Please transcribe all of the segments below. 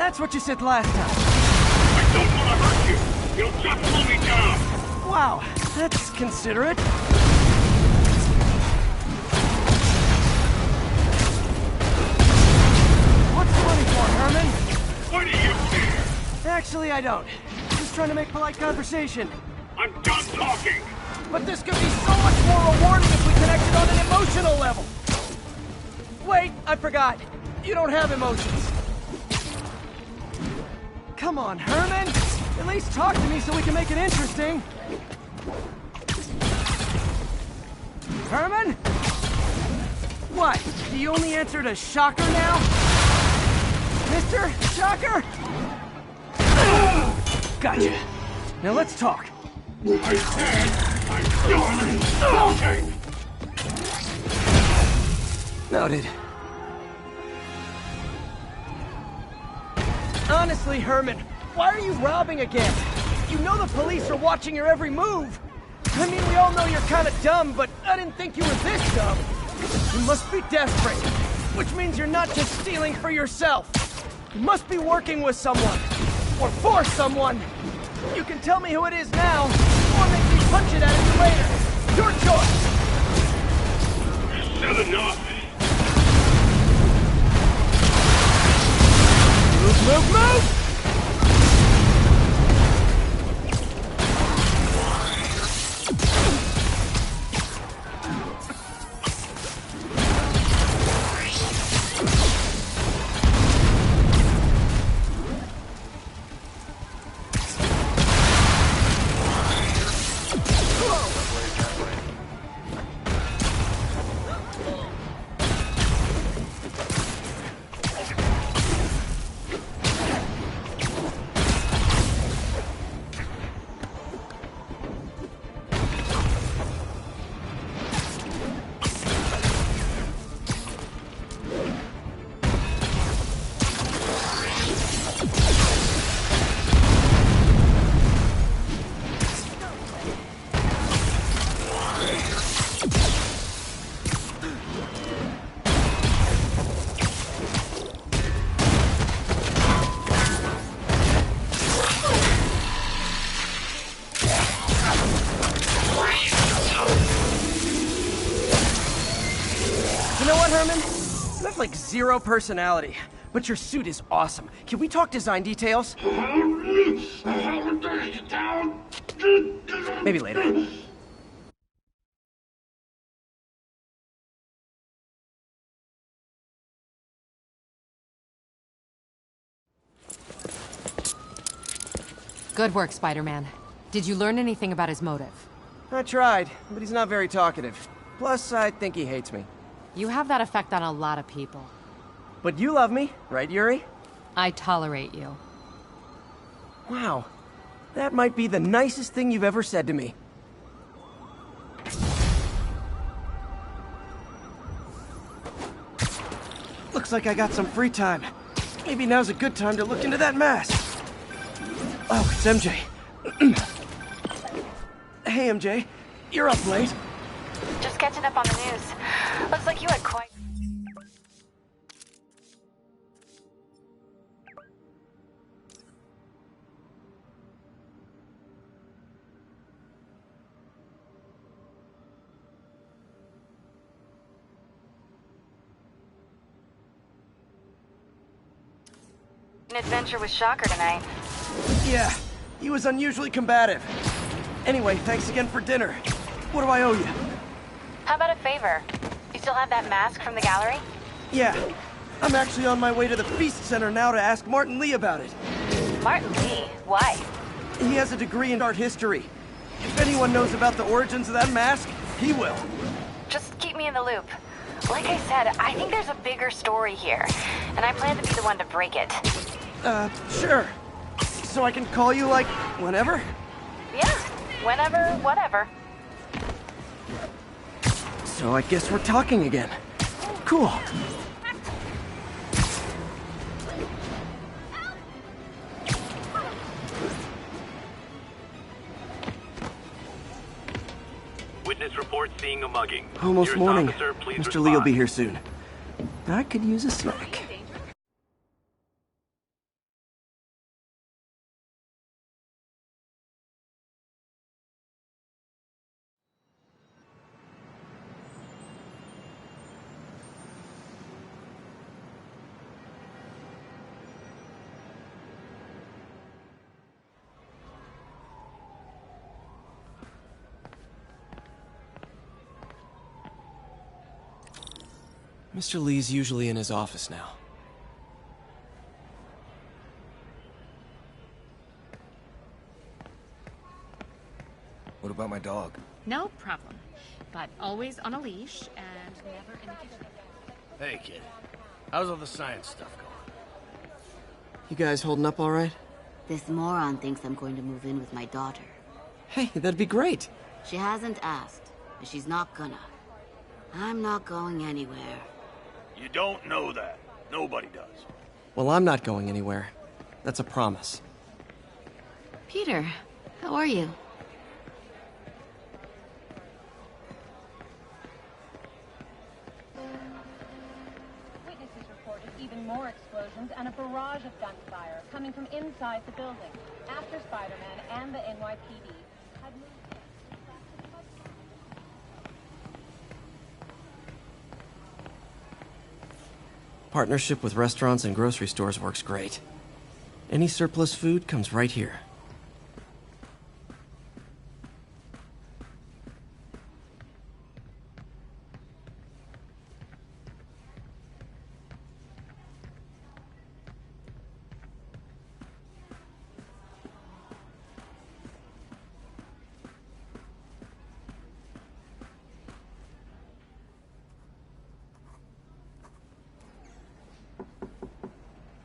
That's what you said last time. I don't want to hurt you. You'll just slow me down. Wow, that's considerate. What's the money for, Herman? Why do you care? Actually, I don't. Just trying to make polite conversation. I'm done talking. But this could be so much more rewarding if we connected on an emotional level. Wait, I forgot. You don't have emotions. Come on, Herman. At least talk to me so we can make it interesting. Herman? What? Do you only answer to Shocker now? Mr. Shocker? Gotcha. Now let's talk. I said I'm done talking. Noted. Honestly, Herman, why are you robbing again? You know the police are watching your every move. I mean, we all know you're kind of dumb, but I didn't think you were this dumb. You must be desperate, which means you're not just stealing for yourself. You must be working with someone, or for someone. You can tell me who it is now, or make me punch it at you later. Your choice. Said enough. Move, move, move! You have like zero personality, but your suit is awesome. Can we talk design details? Maybe later. Good work, Spider-Man. Did you learn anything about his motive? I tried, but he's not very talkative. Plus, I think he hates me. You have that effect on a lot of people. But you love me, right, Yuri? I tolerate you. Wow. That might be the nicest thing you've ever said to me. Looks like I got some free time. Maybe now's a good time to look into that mask. Oh, it's MJ. Hey, MJ. You're up late. Just catching up on the news. Looks like you had quite... an adventure with Shocker tonight. Yeah, he was unusually combative. Anyway, thanks again for dinner. What do I owe you? How about a favor? You still have that mask from the gallery? Yeah, I'm actually on my way to the Feast Center now to ask Martin Lee about it. Martin Lee? Why? He has a degree in art history. If anyone knows about the origins of that mask, he will. Just keep me in the loop. Like I said, I think there's a bigger story here, and I plan to be the one to break it. Sure. So I can call you, like, whenever? Yeah, whenever, whatever. So I guess we're talking again. Cool. Witness reports seeing a mugging. Almost Nearest morning. officer, please Mr. Lee will be respond. here soon. I could use a snack. Mr. Lee's usually in his office now. What about my dog? No problem. But always on a leash and never in the kitchen. Hey, kid. How's all the science stuff going? You guys holding up all right? This moron thinks I'm going to move in with my daughter. Hey, that'd be great. She hasn't asked, but she's not gonna. I'm not going anywhere. You don't know that. Nobody does. Well, I'm not going anywhere. That's a promise. Peter, how are you? Witnesses reported even more explosions and a barrage of gunfire coming from inside the building after Spider-Man and the NYPD had moved in. Partnership with restaurants and grocery stores works great. Any surplus food comes right here.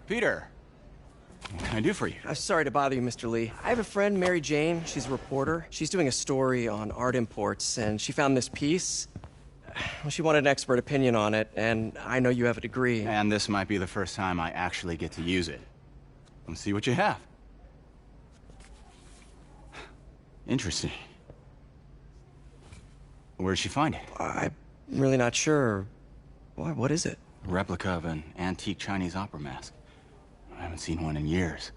Peter, what can I do for you? Sorry to bother you, Mr. Lee. I have a friend, Mary Jane. She's a reporter. She's doing a story on art imports, and she found this piece. Well, she wanted an expert opinion on it, and I know you have a degree. And this might be the first time I actually get to use it. Let's see what you have. Interesting. Where did she find it? I'm really not sure. Why, what is it? A replica of an antique Chinese opera mask. I haven't seen one in years.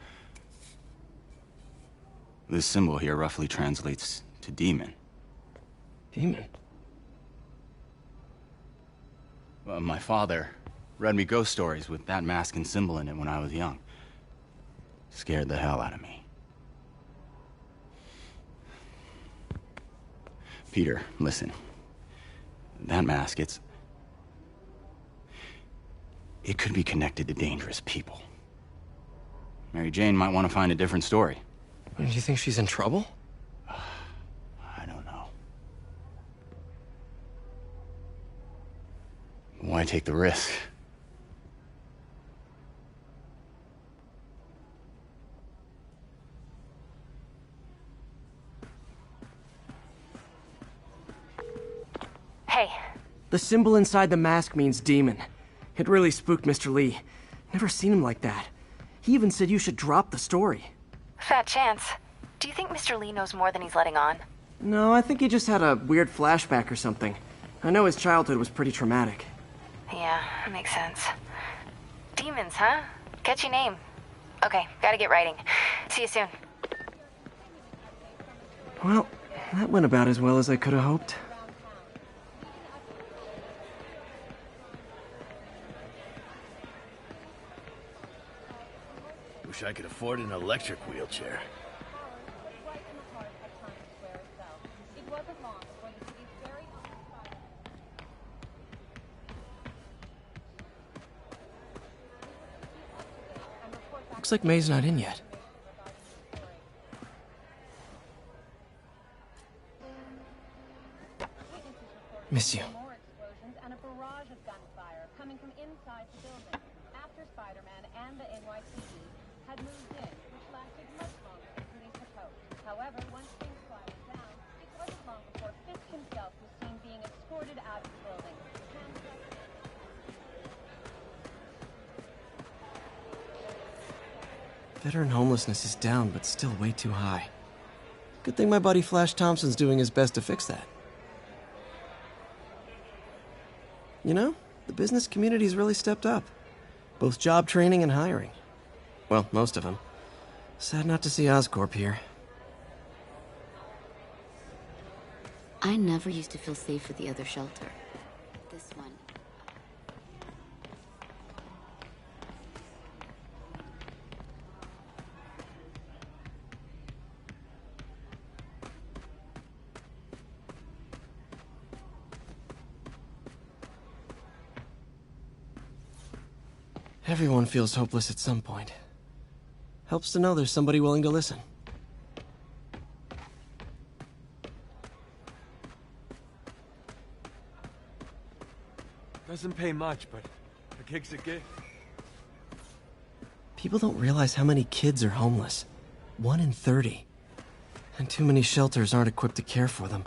This symbol here roughly translates to demon. Demon? Well, my father read me ghost stories with that mask and symbol in it when I was young. Scared the hell out of me. Peter, listen. That mask, it could be connected to dangerous people. Mary Jane might want to find a different story. Do you think she's in trouble? I don't know. Why take the risk? Hey, The symbol inside the mask means demon. It really spooked Mr. Lee. Never seen him like that. He even said you should drop the story. fat chance. Do you think Mr. Lee knows more than he's letting on? No, I think he just had a weird flashback or something. I know his childhood was pretty traumatic. Yeah, makes sense. Demons, huh? Catchy name. Okay, gotta get writing. See you soon. Well, that went about as well as I could have hoped. Wish I could afford an electric wheelchair. Right in the heart of Times Square itself. It wasn't long before the city's very own Spider-Man. Looks like May's not in yet. Miss you. More explosions and a barrage of gunfire coming from inside the building after Spider-Man and the NYPD had moved in, which lasted much longer than police had hoped. However, once things quieted down, it wasn't long before Fisk himself was seen being escorted out of the building. Veteran homelessness is down, but still way too high. Good thing my buddy Flash Thompson's doing his best to fix that. You know, the business community's really stepped up. Both job training and hiring. Well, most of them. Sad not to see Oscorp here. I never used to feel safe with the other shelter. This one. Everyone feels hopeless at some point. Helps to know there's somebody willing to listen. Doesn't pay much, but a gig's a gig. People don't realize how many kids are homeless. 1 in 30. And too many shelters aren't equipped to care for them.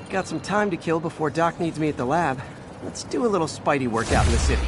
Got some time to kill before Doc needs me at the lab. Let's do a little Spidey workout in the city.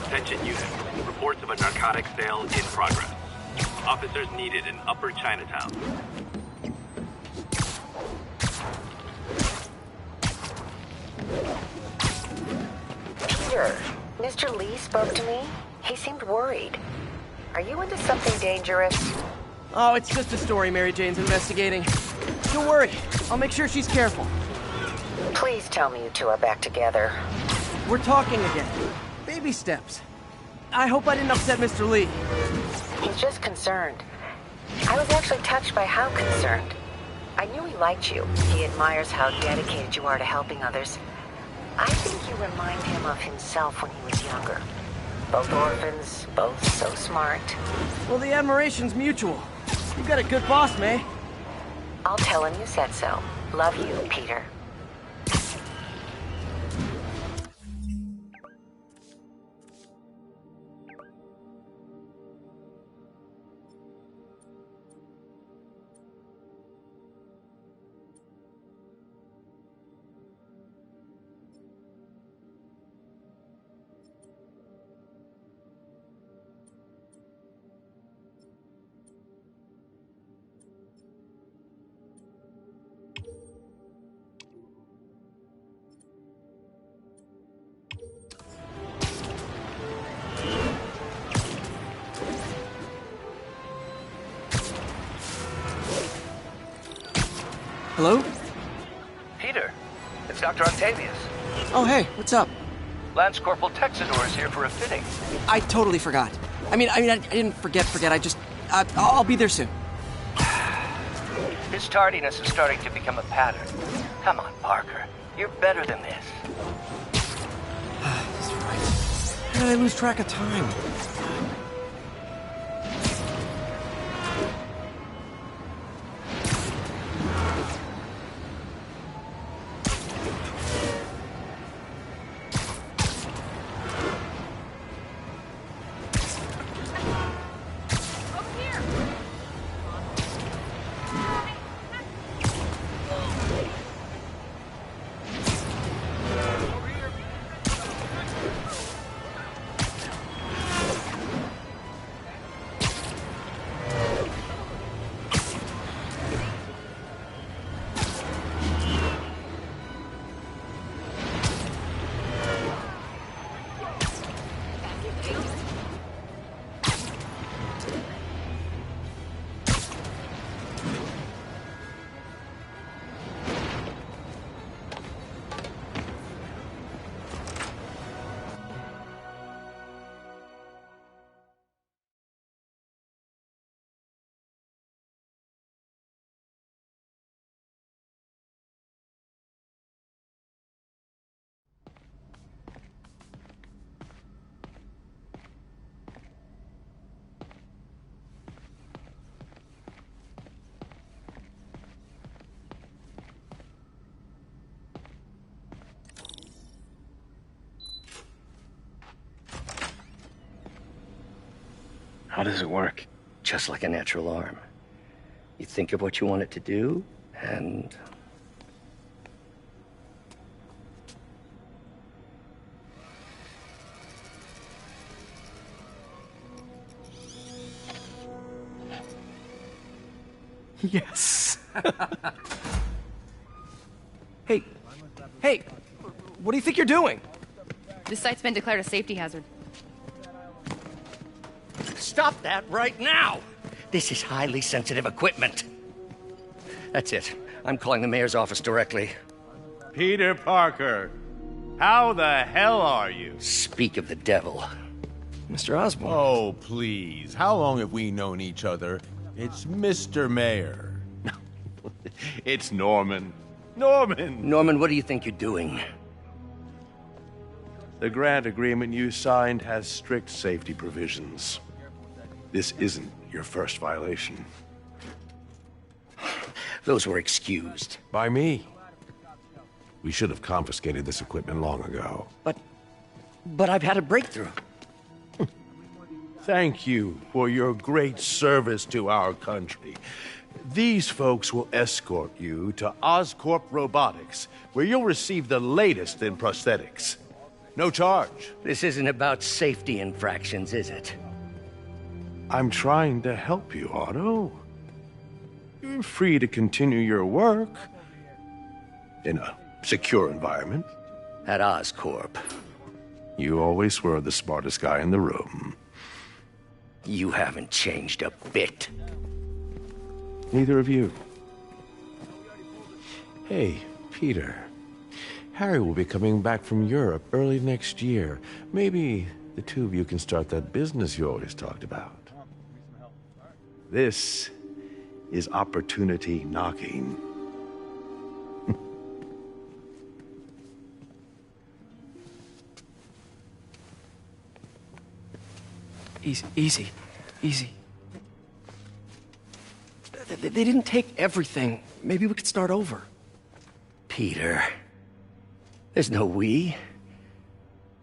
Attention units. Reports of a narcotics sale in progress. Officers needed in Upper Chinatown. Peter, Mr. Lee spoke to me. He seemed worried. Are you into something dangerous? Oh, it's just a story Mary Jane's investigating. Don't worry, I'll make sure she's careful. Please tell me you two are back together. We're talking again. Baby steps. I hope I didn't upset Mr. Lee. He's just concerned. I was actually touched by how concerned. I knew he liked you. He admires how dedicated you are to helping others. I think you remind him of himself when he was younger. Both orphans, both so smart. Well, the admiration's mutual. You got a good boss, May. I'll tell him you said so. Love you, Peter. Hello? Peter, it's Dr. Octavius. Oh, hey, what's up? Lance Corporal Texador is here for a fitting. I totally forgot. I didn't forget. I'll be there soon. His tardiness is starting to become a pattern. Come on, Parker. You're better than this. That's right. How did I lose track of time? How does it work? Just like a natural arm. You think of what you want it to do, and... Yes. Hey, what do you think you're doing? This site's been declared a safety hazard. Stop that right now! This is highly sensitive equipment. That's it. I'm calling the mayor's office directly. Peter Parker, how the hell are you? Speak of the devil. Mr. Osborn. Oh, please. How long have we known each other? It's Mr. Mayor. It's Norman. Norman, what do you think you're doing? The grant agreement you signed has strict safety provisions. This isn't your first violation. Those were excused. By me. We should have confiscated this equipment long ago. But I've had a breakthrough. Thank you for your great service to our country. These folks will escort you to Oscorp Robotics, where you'll receive the latest in prosthetics. No charge. This isn't about safety infractions, is it? I'm trying to help you, Otto. You're free to continue your work in a secure environment. At Oscorp. You always were the smartest guy in the room. You haven't changed a bit. Neither of you. Hey, Peter. Harry will be coming back from Europe early next year. Maybe the two of you can start that business you always talked about. This is opportunity knocking. Easy. They didn't take everything. Maybe we could start over. Peter, there's no we.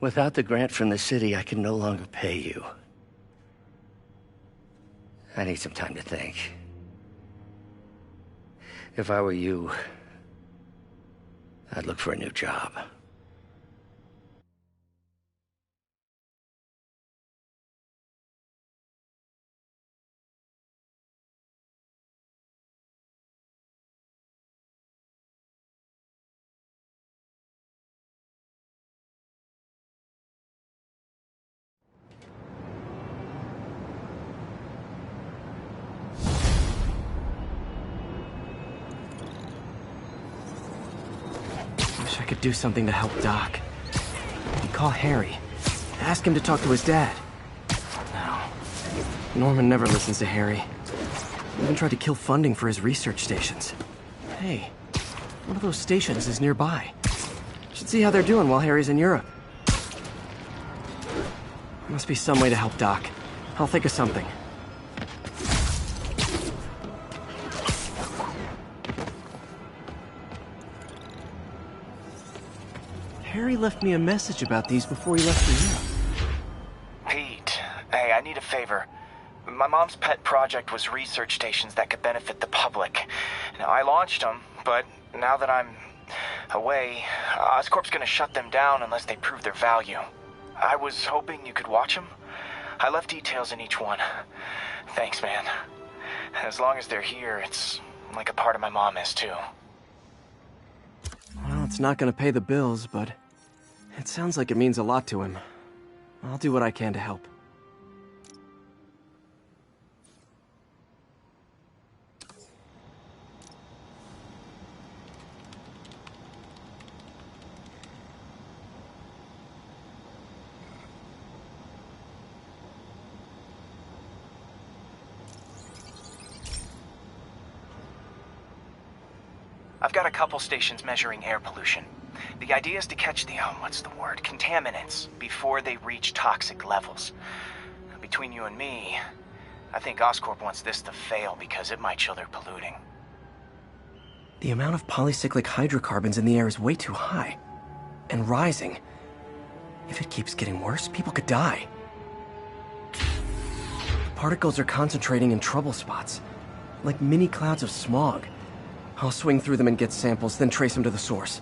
Without the grant from the city, I can no longer pay you. I need some time to think. If I were you, I'd look for a new job. Wish I could do something to help Doc. I'd call Harry. Ask him to talk to his dad. No. Norman never listens to Harry. Even tried to kill funding for his research stations. Hey, one of those stations is nearby. Should see how they're doing while Harry's in Europe. Must be some way to help Doc. I'll think of something. Harry left me a message about these before he left for Europe. Pete, hey, I need a favor. My mom's pet project was research stations that could benefit the public. Now, I launched them, but now that I'm away, Oscorp's gonna shut them down unless they prove their value. I was hoping you could watch them. I left details in each one. Thanks, man. As long as they're here, it's like a part of my mom is, too. Well, it's not gonna pay the bills, but it sounds like it means a lot to him. I'll do what I can to help. I've got a couple stations measuring air pollution. The idea is to catch the, contaminants before they reach toxic levels. Between you and me, I think Oscorp wants this to fail because it might show they're polluting. The amount of polycyclic hydrocarbons in the air is way too high. And rising. If it keeps getting worse, people could die. The particles are concentrating in trouble spots, like mini clouds of smog. I'll swing through them and get samples, then trace them to the source.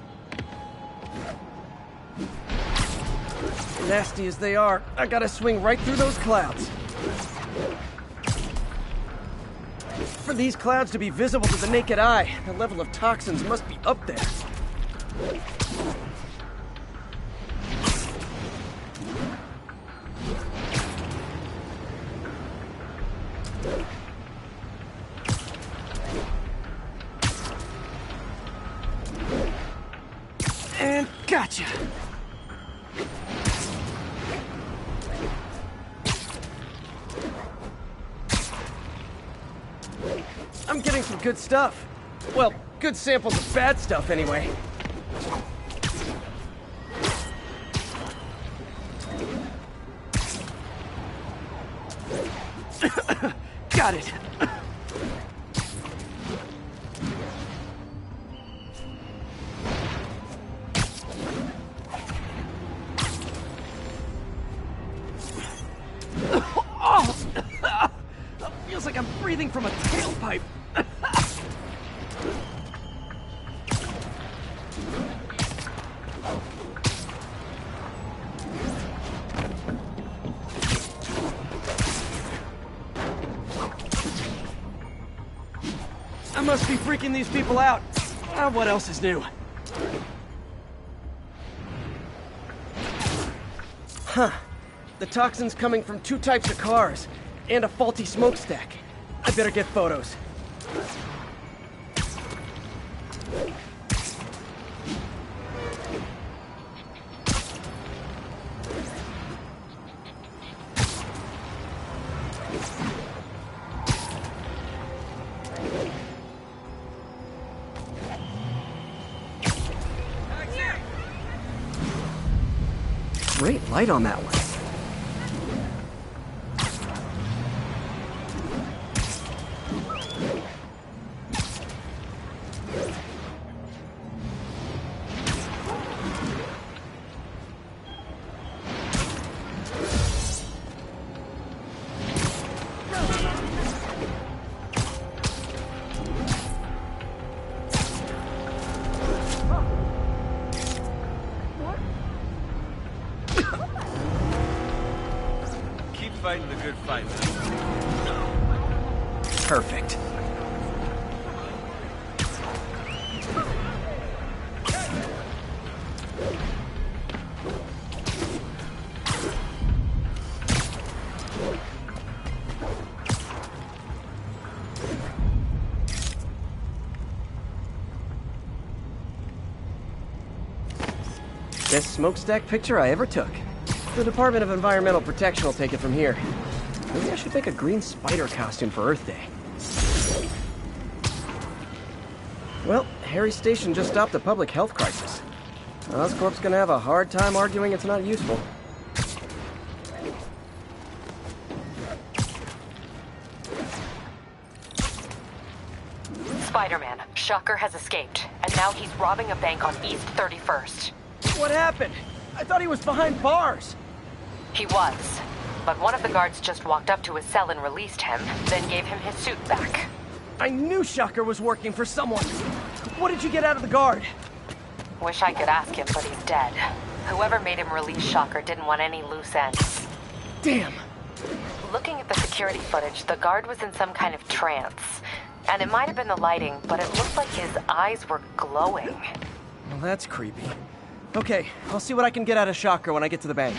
Nasty as they are, I gotta swing right through those clouds. For these clouds to be visible to the naked eye, the level of toxins must be up there. And gotcha! I'm getting some good stuff. Well, good samples of bad stuff, anyway. Got it. Feels like I'm breathing from a tailpipe. I must be freaking these people out. What else is new? Huh. The toxin's coming from 2 types of cars, and a faulty smokestack. I better get photos. Great light on that one. Fighting the good fight. Perfect. Best smokestack picture I ever took. The Department of Environmental Protection will take it from here. Maybe I should make a green spider costume for Earth Day. Well, Harry's station just stopped a public health crisis. Oscorp's gonna have a hard time arguing it's not useful. Spider-Man, Shocker has escaped, and now he's robbing a bank on East 31st. What happened? I thought he was behind bars. He was, but one of the guards just walked up to his cell and released him, then gave him his suit back. I knew Shocker was working for someone. What did you get out of the guard? Wish I could ask him, but he's dead. Whoever made him release Shocker didn't want any loose ends. Damn. Looking at the security footage, the guard was in some kind of trance. And it might have been the lighting, but it looked like his eyes were glowing. Well, that's creepy. Okay, I'll see what I can get out of Shocker when I get to the bank.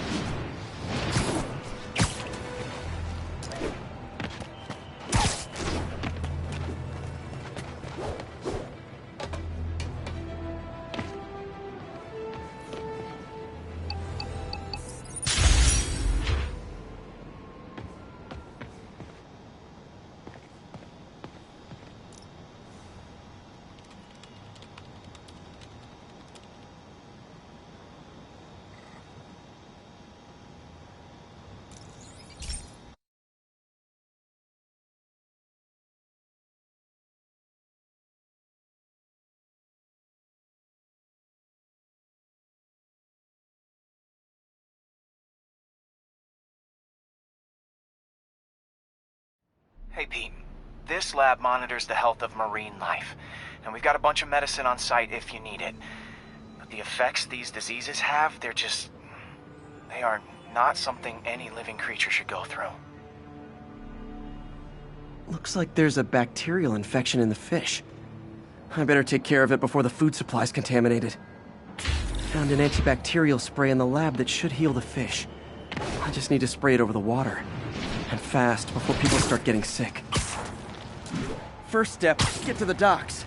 Hey, Pete. This lab monitors the health of marine life, and we've got a bunch of medicine on site if you need it. But the effects these diseases have, they are not something any living creature should go through. Looks like there's a bacterial infection in the fish. I better take care of it before the food supply's contaminated. Found an antibacterial spray in the lab that should heal the fish. I just need to spray it over the water. And fast, before people start getting sick. First step, get to the docks.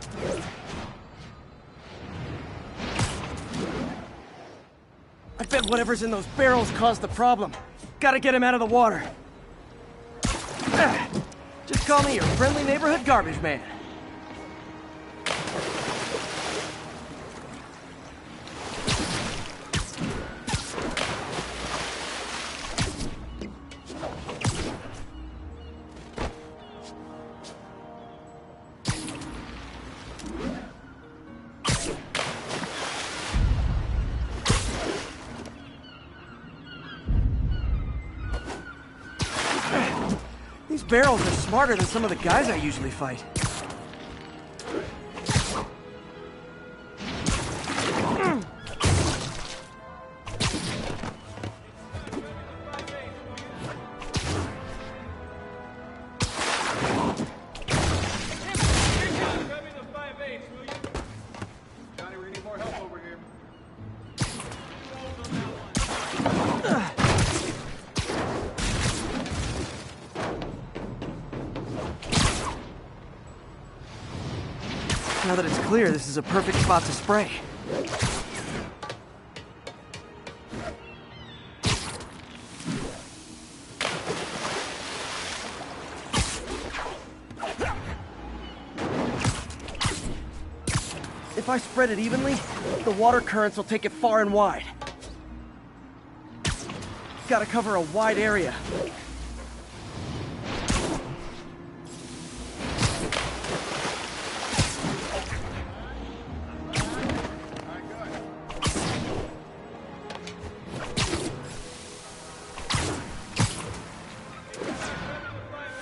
I bet whatever's in those barrels caused the problem. Gotta get him out of the water. Just call me your friendly neighborhood garbage man. These barrels are smarter than some of the guys I usually fight. Now that it's clear, this is a perfect spot to spray. If I spread it evenly, the water currents will take it far and wide. Gotta cover a wide area.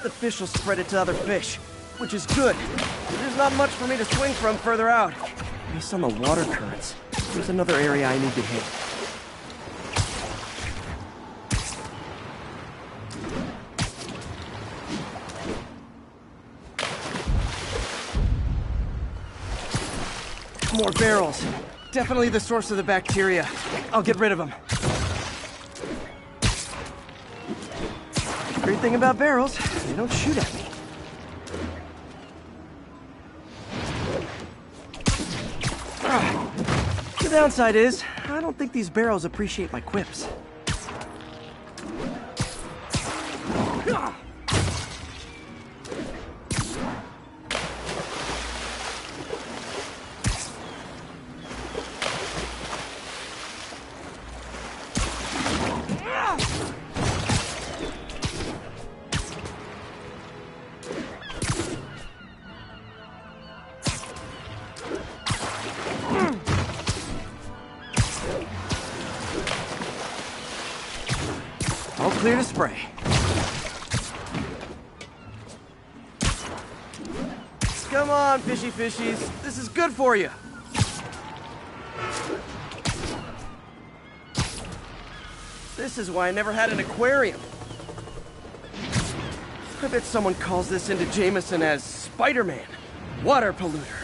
The fish will spread it to other fish, which is good. There's not much for me to swing from further out. Based on the water currents, there's another area I need to hit. More barrels. Definitely the source of the bacteria. I'll get rid of them. Great thing about barrels, they don't shoot at me. The downside is, I don't think these barrels appreciate my quips. All clear to spray. Come on, fishy fishies. This is good for you. This is why I never had an aquarium. I bet someone calls this into Jameson as Spiderman, water polluter.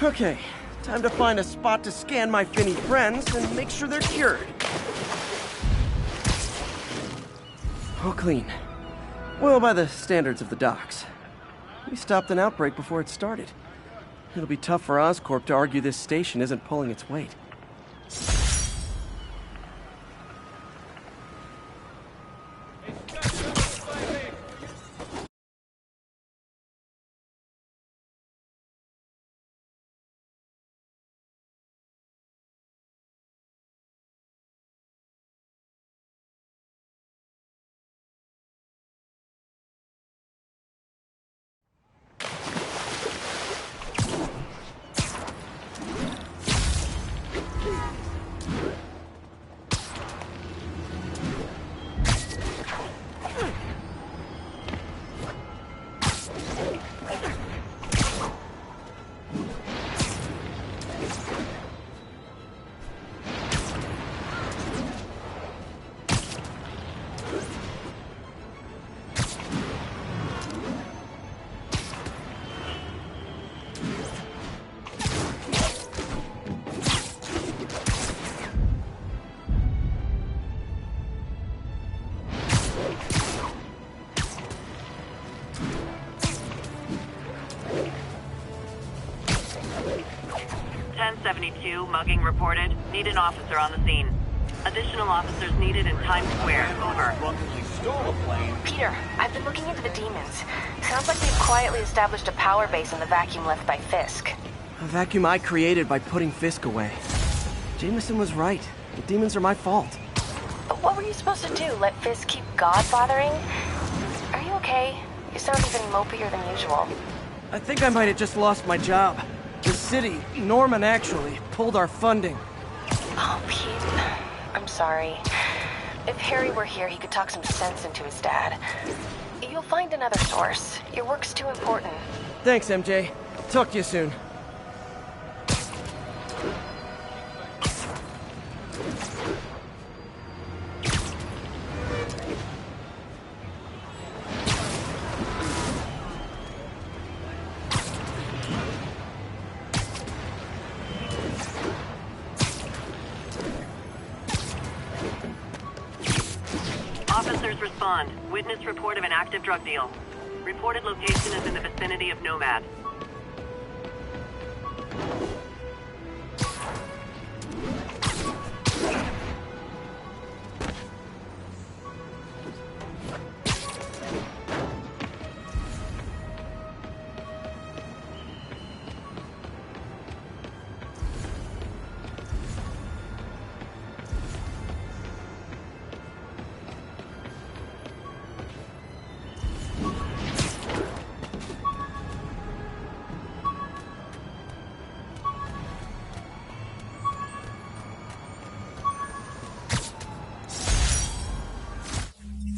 Okay, time to find a spot to scan my finny friends and make sure they're cured. All clean. Well, by the standards of the docks. We stopped an outbreak before it started. It'll be tough for Oscorp to argue this station isn't pulling its weight. Mugging reported. Need an officer on the scene. Additional officers needed in Times Square. Over. Peter, I've been looking into the demons. Sounds like they've quietly established a power base in the vacuum left by Fisk. A vacuum I created by putting Fisk away. Jameson was right. The demons are my fault. But what were you supposed to do? Let Fisk keep God-bothering? Are you okay? You sound even mopier than usual. I think I might have just lost my job. The city, Norman actually, pulled our funding. Oh, Pete. I'm sorry. If Harry were here, he could talk some sense into his dad. You'll find another source. Your work's too important. Thanks, MJ. Talk to you soon. respond. Witness report of an active drug deal. Reported location is in the vicinity of Nomad.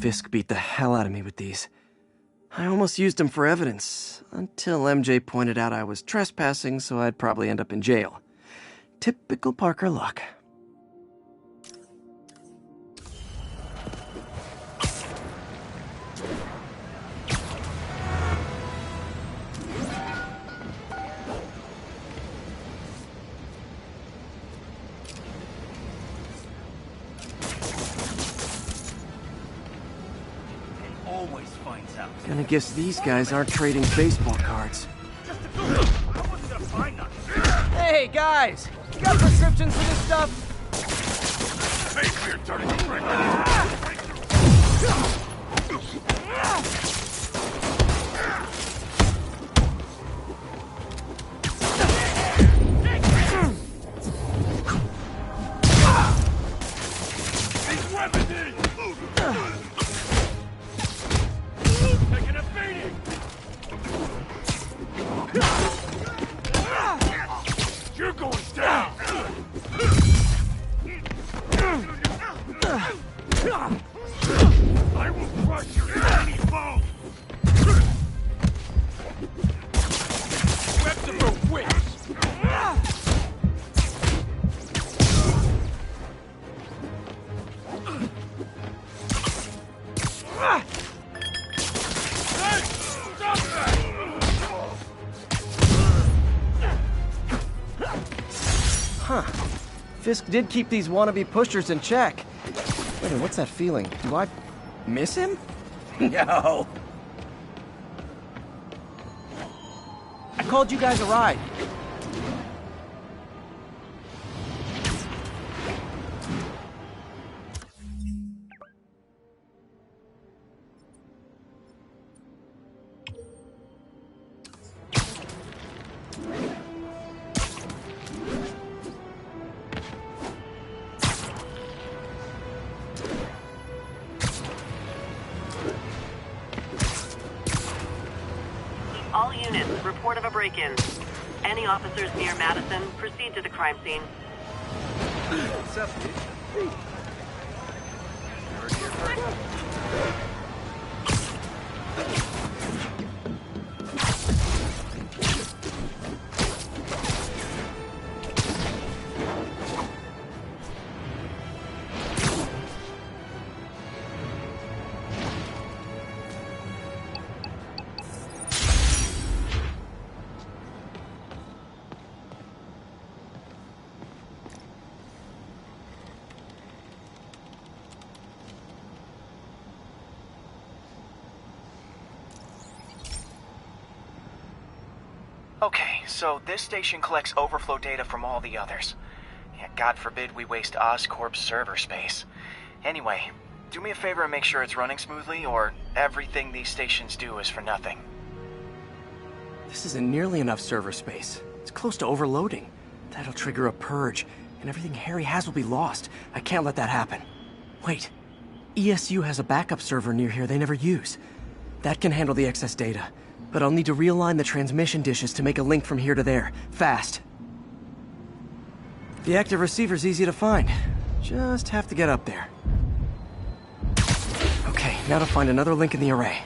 Fisk beat the hell out of me with these. I almost used them for evidence, until MJ pointed out I was trespassing, so I'd probably end up in jail. Typical Parker luck. Always finds out. Gonna guess these guys aren't trading baseball cards. Hey, guys! You got prescriptions for this stuff? Hey, here, dirty trick! These weapons in! Taking a beating! You're going down! I will crush your tiny bone! Weapons are for wits! Hey! Stop that! Huh. Fisk did keep these wannabe pushers in check. Wait, what's that feeling? Do I miss him? No. I called you guys a ride. All units, report of a break-in. Any officers near Madison, proceed to the crime scene. What's up, dude? Okay, so this station collects overflow data from all the others. Yeah, God forbid we waste Oscorp's server space. Anyway, do me a favor and make sure it's running smoothly, or everything these stations do is for nothing. This isn't nearly enough server space. It's close to overloading. That'll trigger a purge, and everything Harry has will be lost. I can't let that happen. Wait. ESU has a backup server near here they never use. That can handle the excess data. But I'll need to realign the transmission dishes to make a link from here to there. Fast. The active receiver's easy to find. Just have to get up there. Okay, now to find another link in the array.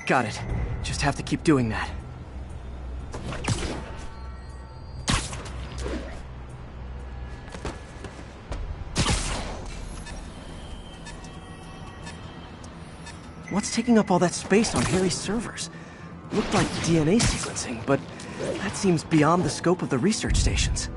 Got it. Just have to keep doing that. What's taking up all that space on Harry's servers? Looked like DNA sequencing, but that seems beyond the scope of the research stations.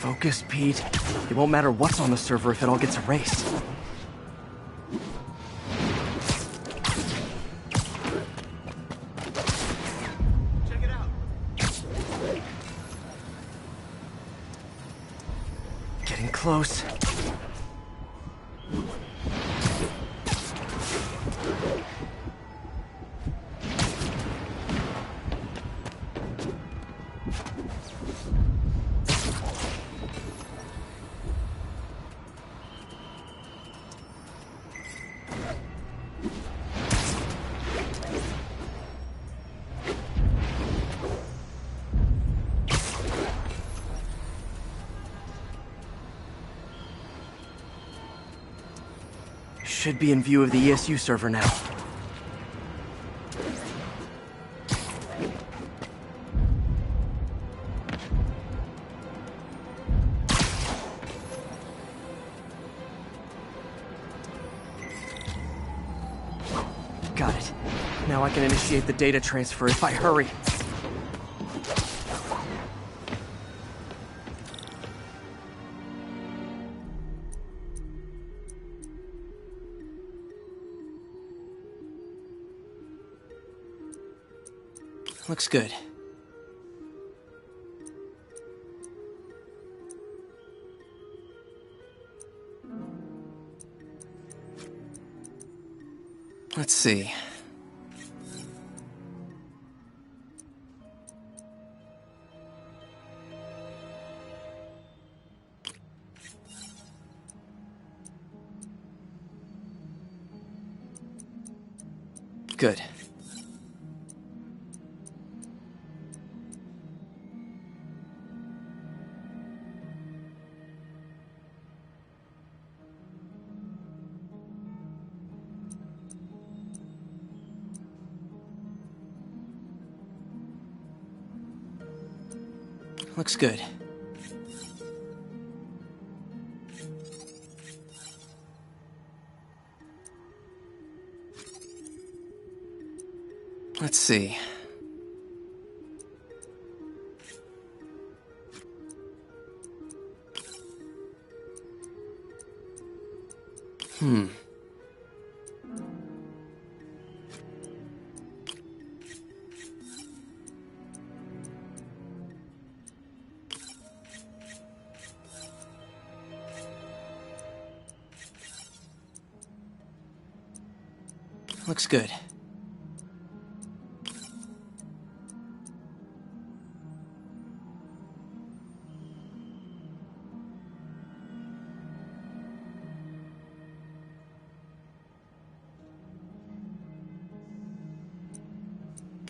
Focus, Pete. It won't matter what's on the server if it all gets erased. Check it out. Getting close. Should be in view of the ESU server now. Got it. Now I can initiate the data transfer if I hurry. Looks good. Let's see. Good. Looks good. Let's see. Looks good.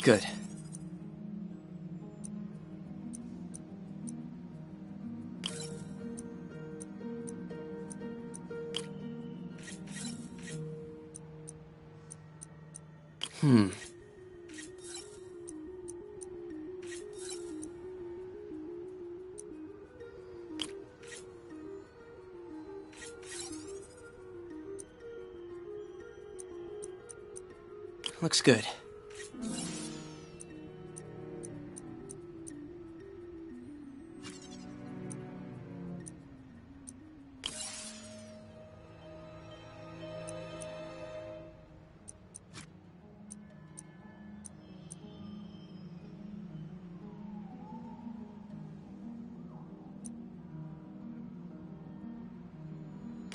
Good. Looks good.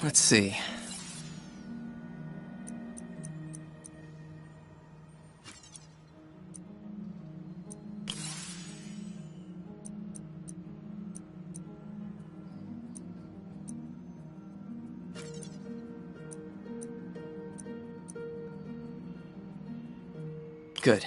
Let's see. Good.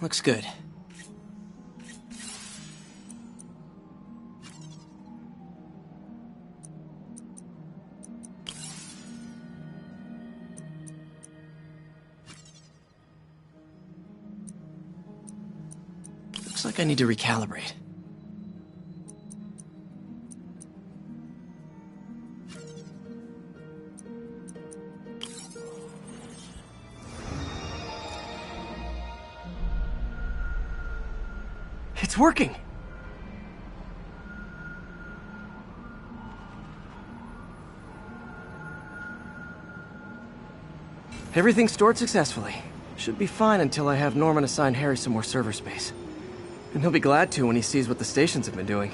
Looks good. Looks like I need to recalibrate. It's working! Everything's stored successfully. Should be fine until I have Norman assign Harry some more server space. And he'll be glad to when he sees what the stations have been doing.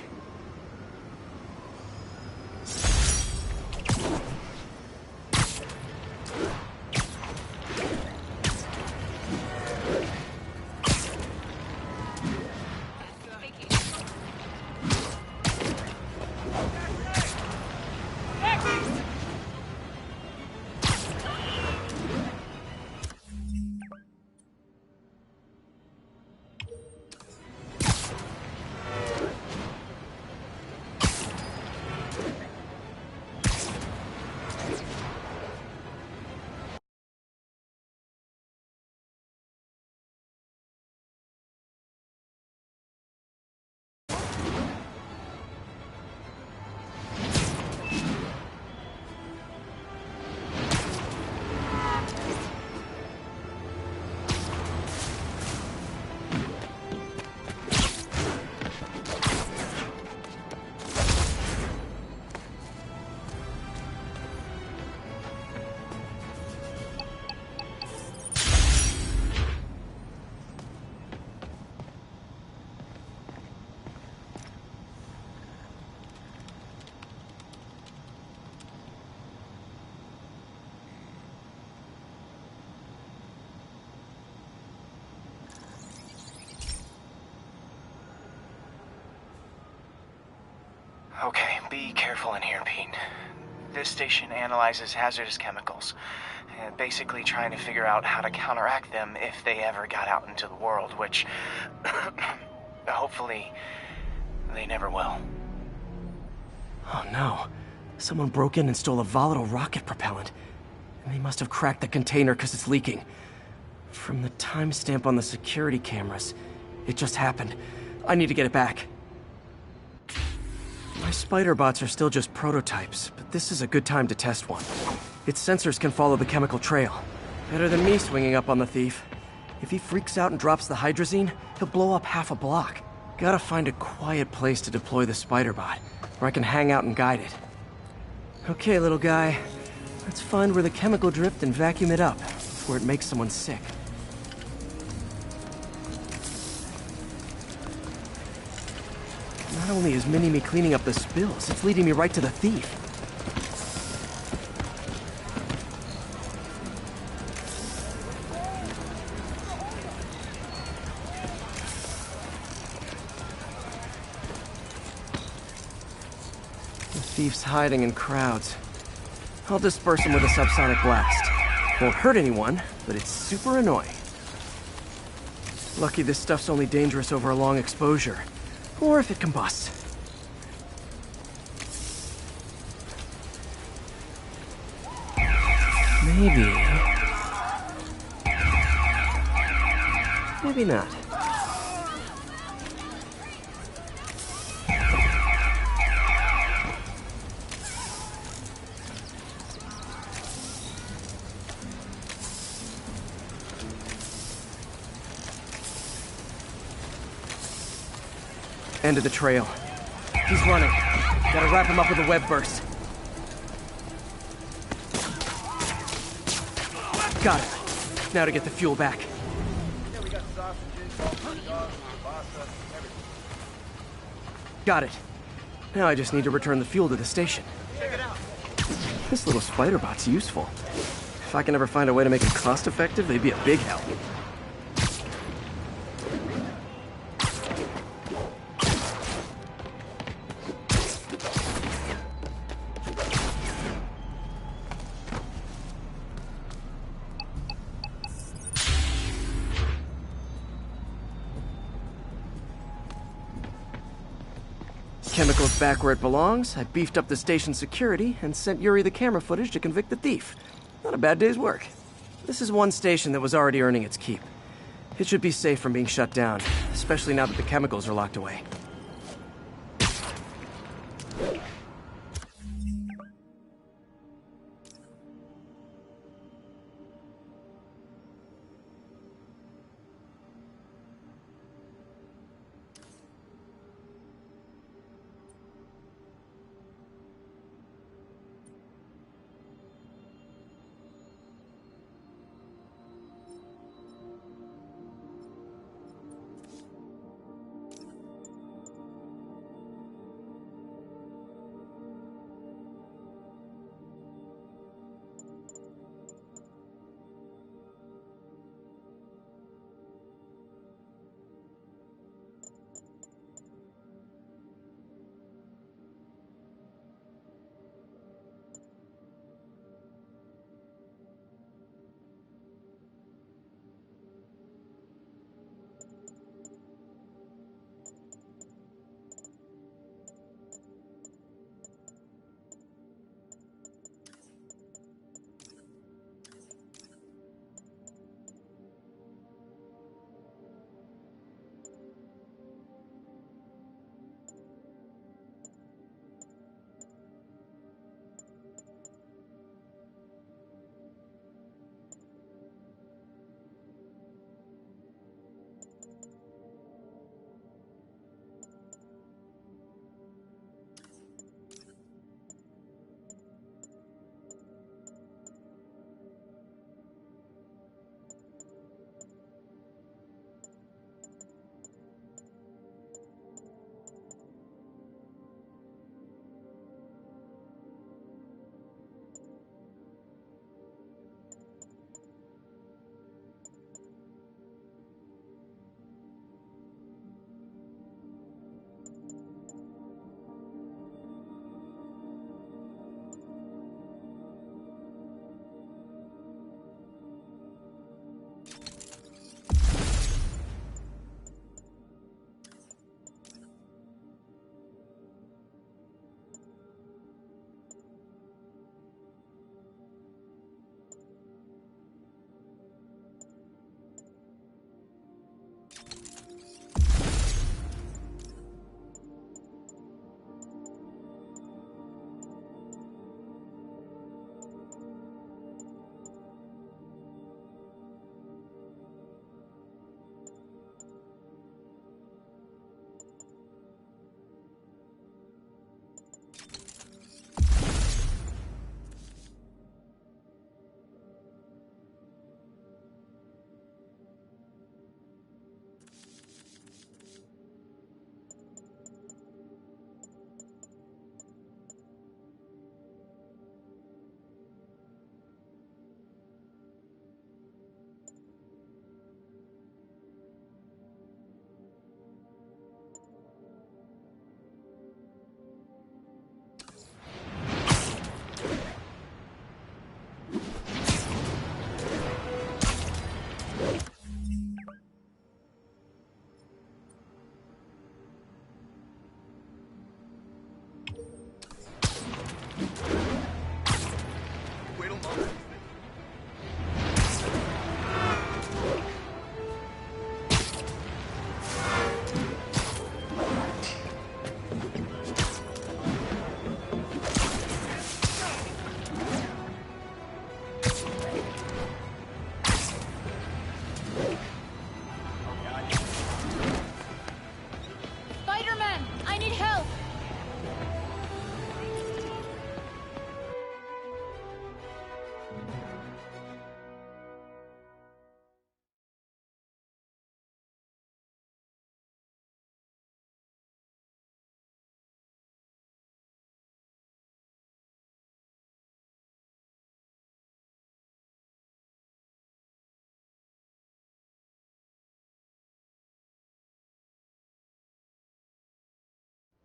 Okay, be careful in here, Pete. This station analyzes hazardous chemicals, basically trying to figure out how to counteract them if they ever got out into the world, which hopefully they never will. Oh no. Someone broke in and stole a volatile rocket propellant. And they must have cracked the container because it's leaking. From the timestamp on the security cameras, it just happened. I need to get it back. My spider bots are still just prototypes, but this is a good time to test one. Its sensors can follow the chemical trail. Better than me swinging up on the thief. If he freaks out and drops the hydrazine, he'll blow up half a block. Gotta find a quiet place to deploy the spider bot, where I can hang out and guide it. Okay, little guy. Let's find where the chemical dripped and vacuum it up, before it makes someone sick. Not only is Mini-Me cleaning up the spills, it's leading me right to the thief. The thief's hiding in crowds. I'll disperse him with a subsonic blast. Won't hurt anyone, but it's super annoying. Lucky this stuff's only dangerous over a long exposure. Or if it combusts. Maybe. Maybe not. End of the trail. He's running. Gotta wrap him up with a web burst. Got it. Now to get the fuel back. Got it. Now I just need to return the fuel to the station. This little spider bot's useful. If I can ever find a way to make it cost-effective, they'd be a big help. Chemicals back where it belongs. I beefed up the station's security and sent Yuri the camera footage to convict the thief. Not a bad day's work. This is one station that was already earning its keep. It should be safe from being shut down, especially now that the chemicals are locked away.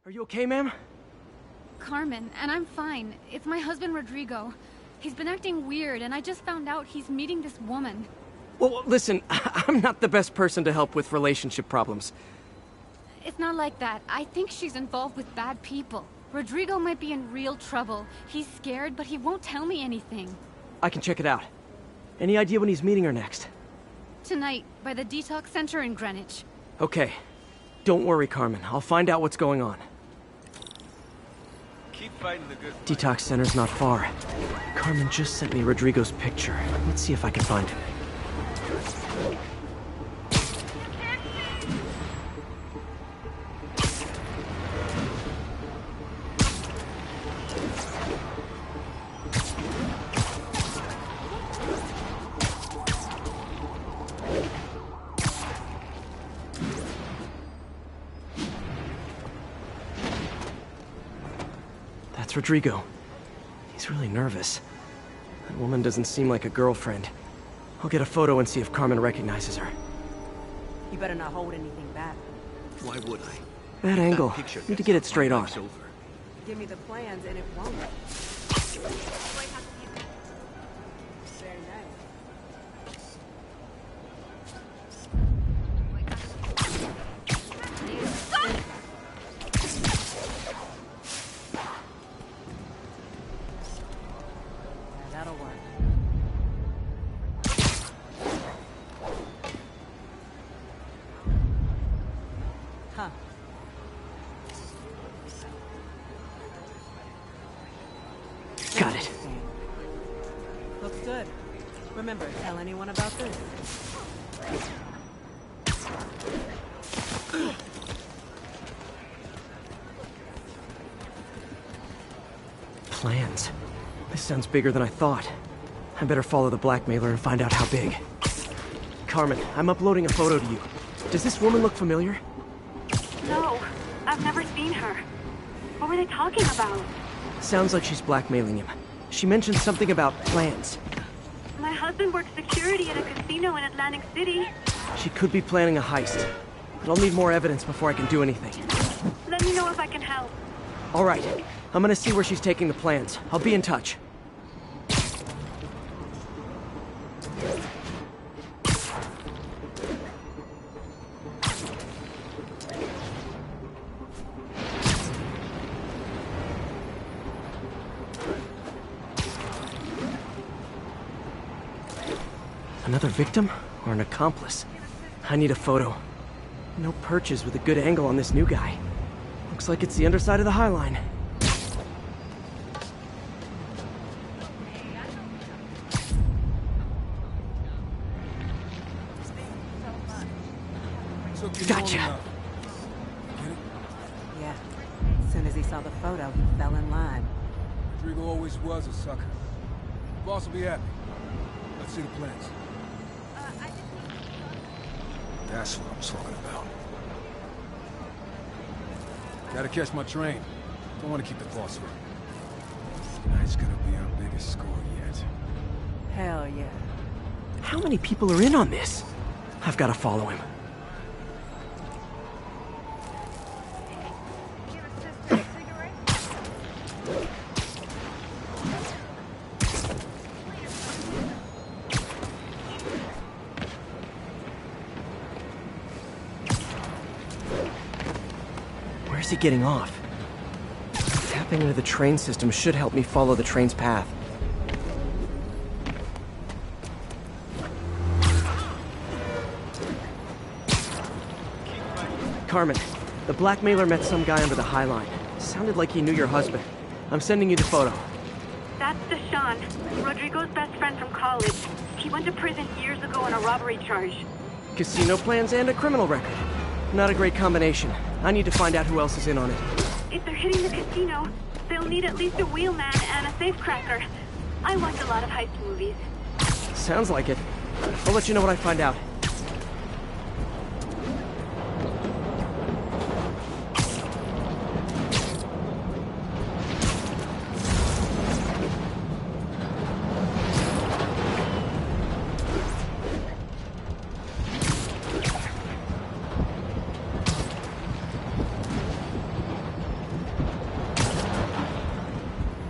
Are you okay, ma'am? Carmen, and I'm fine. It's my husband, Rodrigo. He's been acting weird, and I just found out he's meeting this woman. Well, listen, I'm not the best person to help with relationship problems. It's not like that. I think she's involved with bad people. Rodrigo might be in real trouble. He's scared, but he won't tell me anything. I can check it out. Any idea when he's meeting her next? Tonight, by the detox center in Greenwich. Okay. Don't worry, Carmen. I'll find out what's going on. Keep fighting the good fight. Detox center's not far. Carmen just sent me Rodrigo's picture. Let's see if I can find him. That's Rodrigo. He's really nervous. That woman doesn't seem like a girlfriend. I'll get a photo and see if Carmen recognizes her. You better not hold anything back. Why would I? Bad angle. Need to get it straight on. Give me the plans and it won't. Very nice. That'll work. Huh. Got it. Looks good. Remember, tell anyone about this. Plans. This sounds bigger than I thought. I better follow the blackmailer and find out how big. Carmen, I'm uploading a photo to you. Does this woman look familiar? No, I've never seen her. What were they talking about? Sounds like she's blackmailing him. She mentioned something about plans. My husband works security at a casino in Atlantic City. She could be planning a heist. But I'll need more evidence before I can do anything. Let me know if I can help. All right. I'm gonna see where she's taking the plans. I'll be in touch. Another victim or an accomplice? I need a photo. No perches with a good angle on this new guy. Looks like it's the underside of the High Line. Gotcha. Yeah. As soon as he saw the photo, he fell in line. Rodrigo always was a sucker. The boss will be happy. Let's see the plans. That's what I'm talking about. Gotta catch my train. Don't want to keep the boss around. Tonight's gonna be our biggest score yet. Hell yeah. How many people are in on this? I've got to follow him. Where's he getting off? Tapping into the train system should help me follow the train's path. Carmen, the blackmailer met some guy under the High Line. Sounded like he knew your husband. I'm sending you the photo. That's Deshaun, Rodrigo's best friend from college. He went to prison years ago on a robbery charge. Casino plans and a criminal record. Not a great combination. I need to find out who else is in on it. If they're hitting the casino, they'll need at least a wheelman and a safecracker. I watch a lot of heist movies. Sounds like it. I'll let you know what I find out.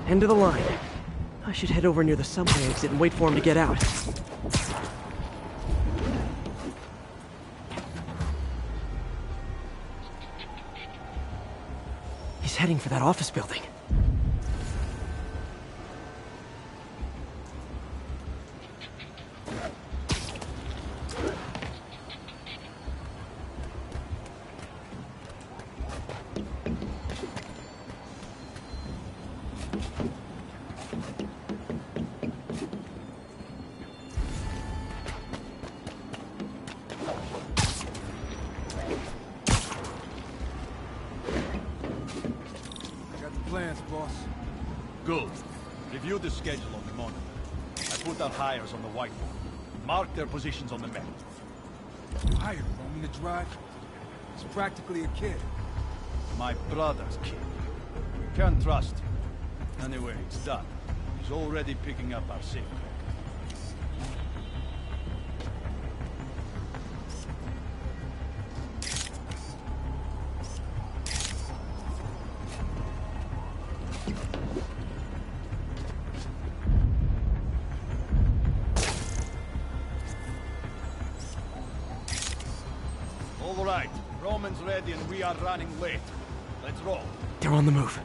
End of the line. I should head over near the subway exit and wait for him to get out. He's heading for that office building. boss? Good. Review the schedule on the monitor. I put our hires on the whiteboard. Mark their positions on the map. You hired him, want me to drive? He's practically a kid. My brother's kid. Can't trust him. Anyway, it's done. He's already picking up our safe. All right, Roman's ready and we are running late. Let's roll. They're on the move.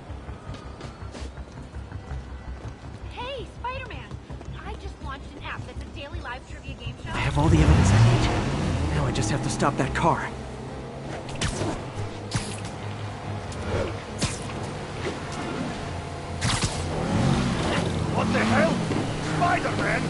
Hey, Spider-Man! I just launched an app that's a daily live trivia game show. I have all the evidence I need. Now I just have to stop that car. What the hell? Spider-Man!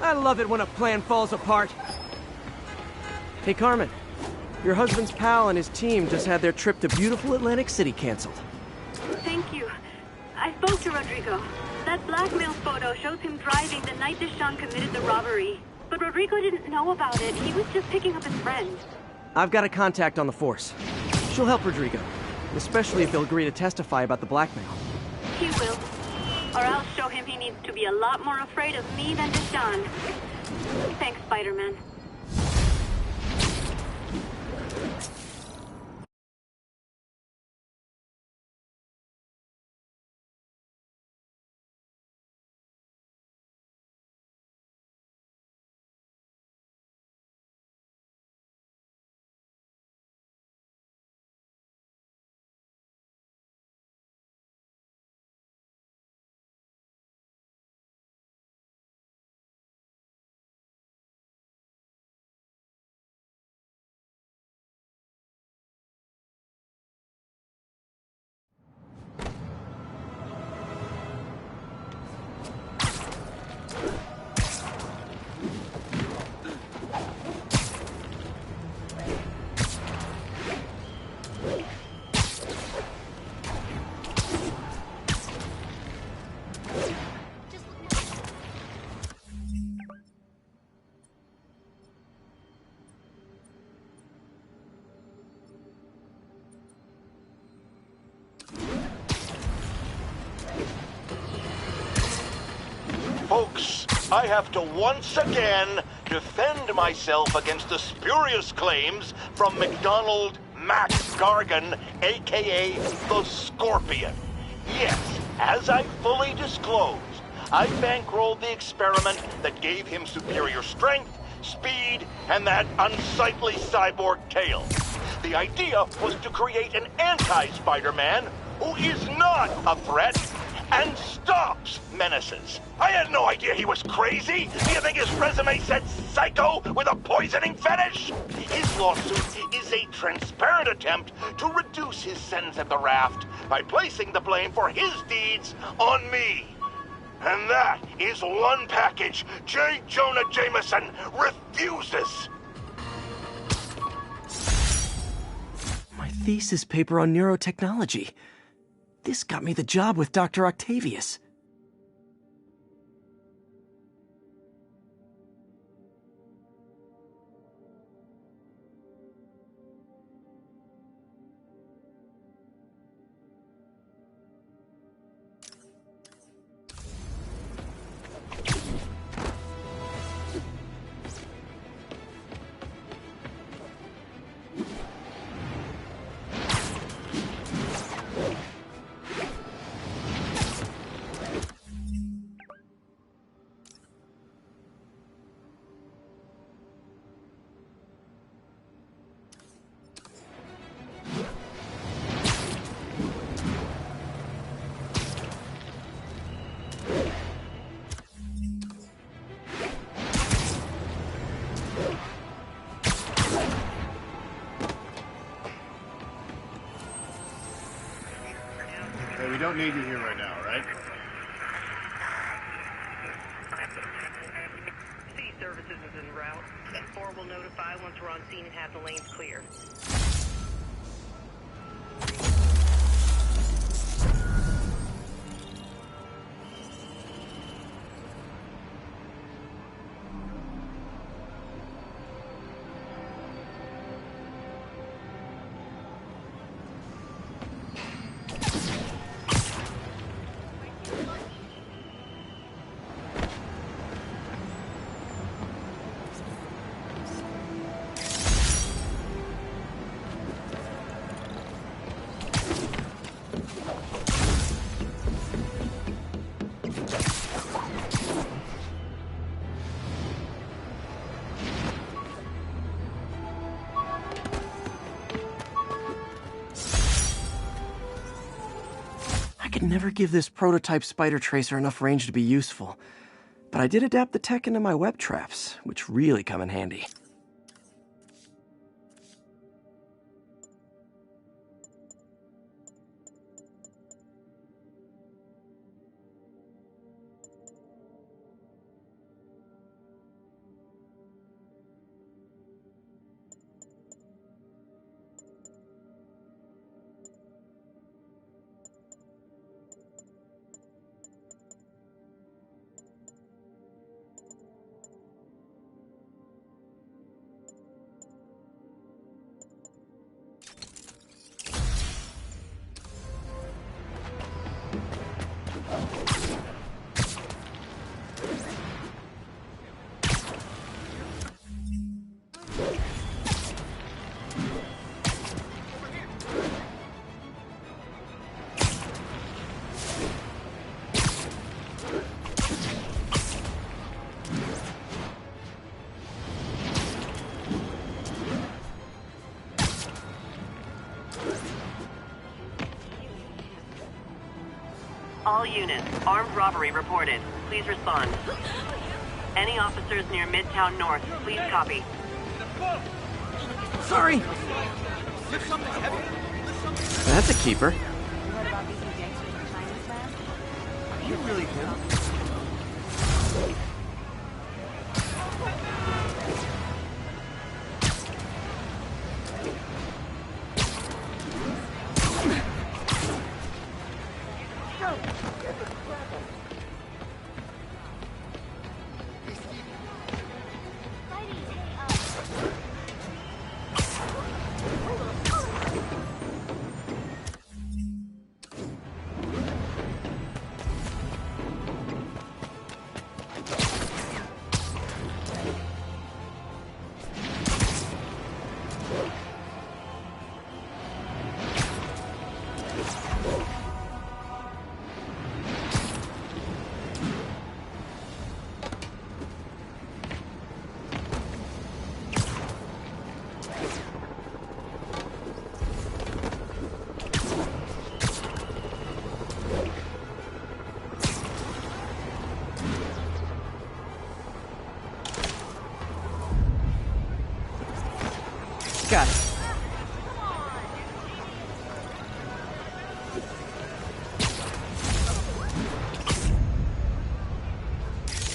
I love it when a plan falls apart. Hey, Carmen. Your husband's pal and his team just had their trip to beautiful Atlantic City canceled. Thank you. I spoke to Rodrigo. That blackmail photo shows him driving the night Deshaun committed the robbery. But Rodrigo didn't know about it. He was just picking up his friend. I've got a contact on the force. She'll help Rodrigo, especially if he'll agree to testify about the blackmail. He will. Or I'll show him he needs to be a lot more afraid of me than Deshaun. Thanks, Spider-Man. Folks, I have to once again defend myself against the spurious claims from McDonald Max Gargan, aka the Scorpion. Yes, as I fully disclosed, I bankrolled the experiment that gave him superior strength, speed, and that unsightly cyborg tail. The idea was to create an anti-Spider-Man who is not a threat and stops menaces. I had no idea he was crazy. Do you think his resume said psycho with a poisoning fetish? His lawsuit is a transparent attempt to reduce his sentence at the raft by placing the blame for his deeds on me. And that is one package J. Jonah Jameson refuses. My thesis paper on neurotechnology. This got me the job with Dr. Octavius. don't need you here right now, right? City services is en route. Ps4 will notify once we're on scene and have the lanes clear. I could never give this prototype spider tracer enough range to be useful, but I did adapt the tech into my web traps, which really come in handy. All units, armed robbery reported. Please respond. Any officers near Midtown North, please copy. Sorry! Lift something heavy. That's a keeper. You heard about these new gangsters in Chinese land? Are you really him? Got it.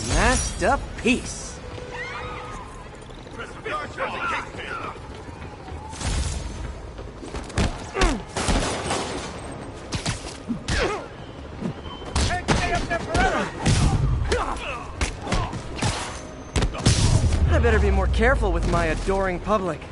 Masterpiece. I better be more careful with my adoring public.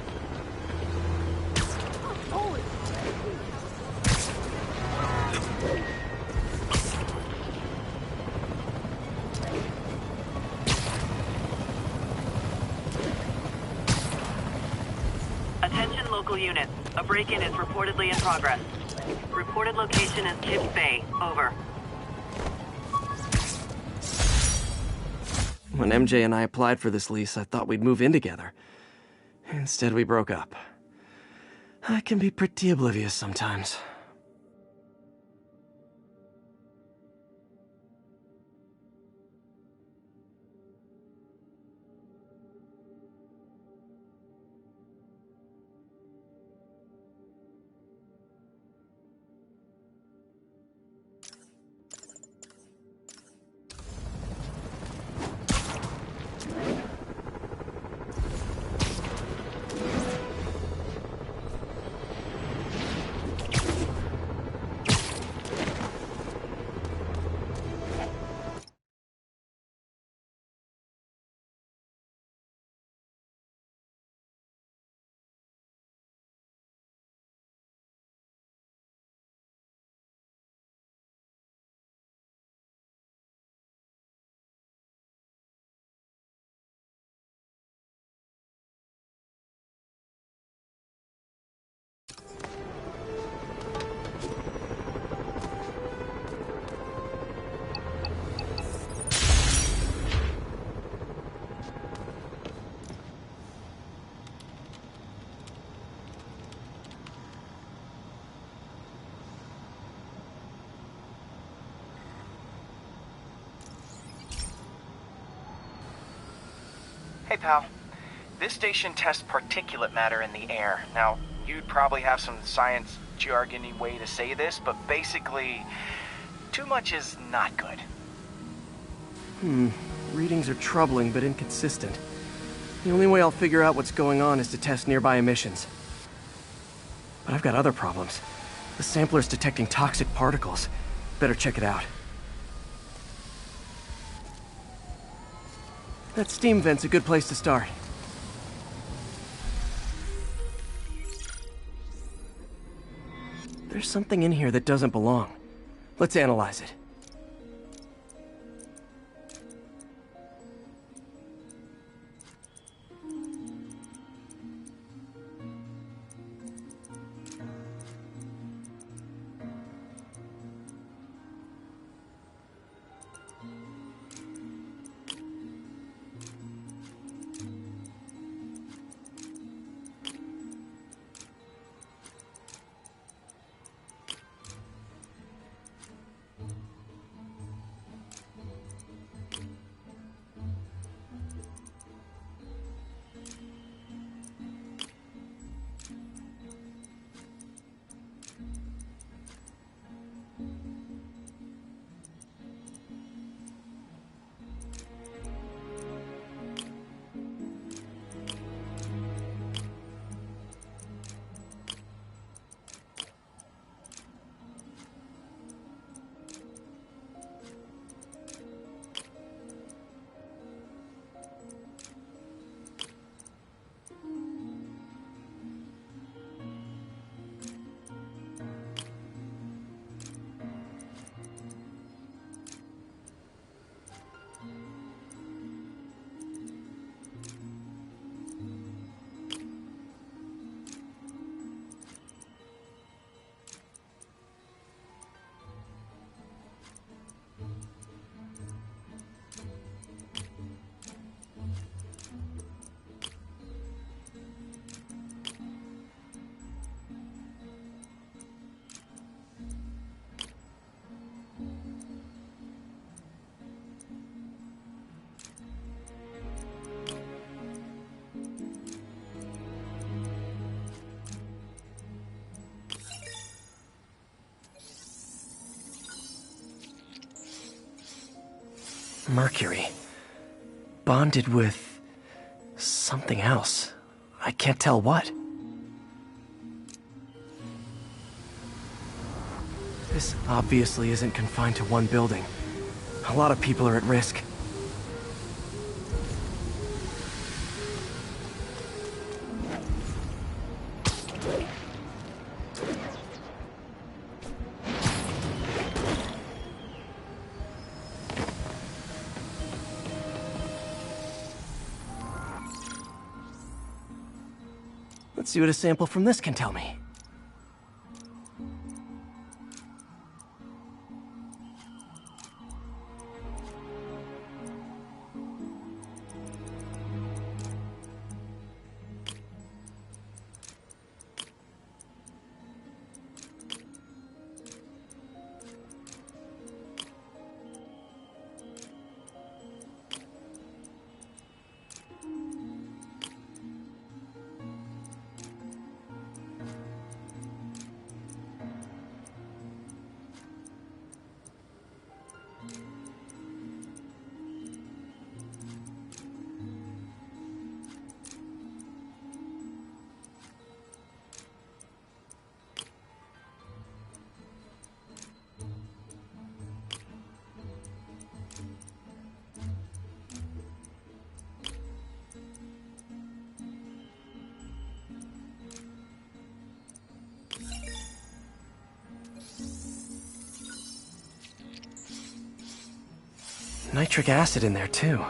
Attention local units. A break-in is reportedly in progress. Reported location is Chips Bay. Over. When MJ and I applied for this lease, I thought we'd move in together. Instead, we broke up. I can be pretty oblivious sometimes. Hey, pal. This station tests particulate matter in the air. Now, you'd probably have some science jargony way to say this, but basically, too much is not good. Readings are troubling but inconsistent. The only way I'll figure out what's going on is to test nearby emissions. But I've got other problems. The sampler's detecting toxic particles. Better check it out. That steam vent's a good place to start. There's something in here that doesn't belong. Let's analyze it. Mercury. Bonded with something else. I can't tell what. This obviously isn't confined to one building. A lot of people are at risk. Let's see what a sample from this can tell me. Nitric acid in there too,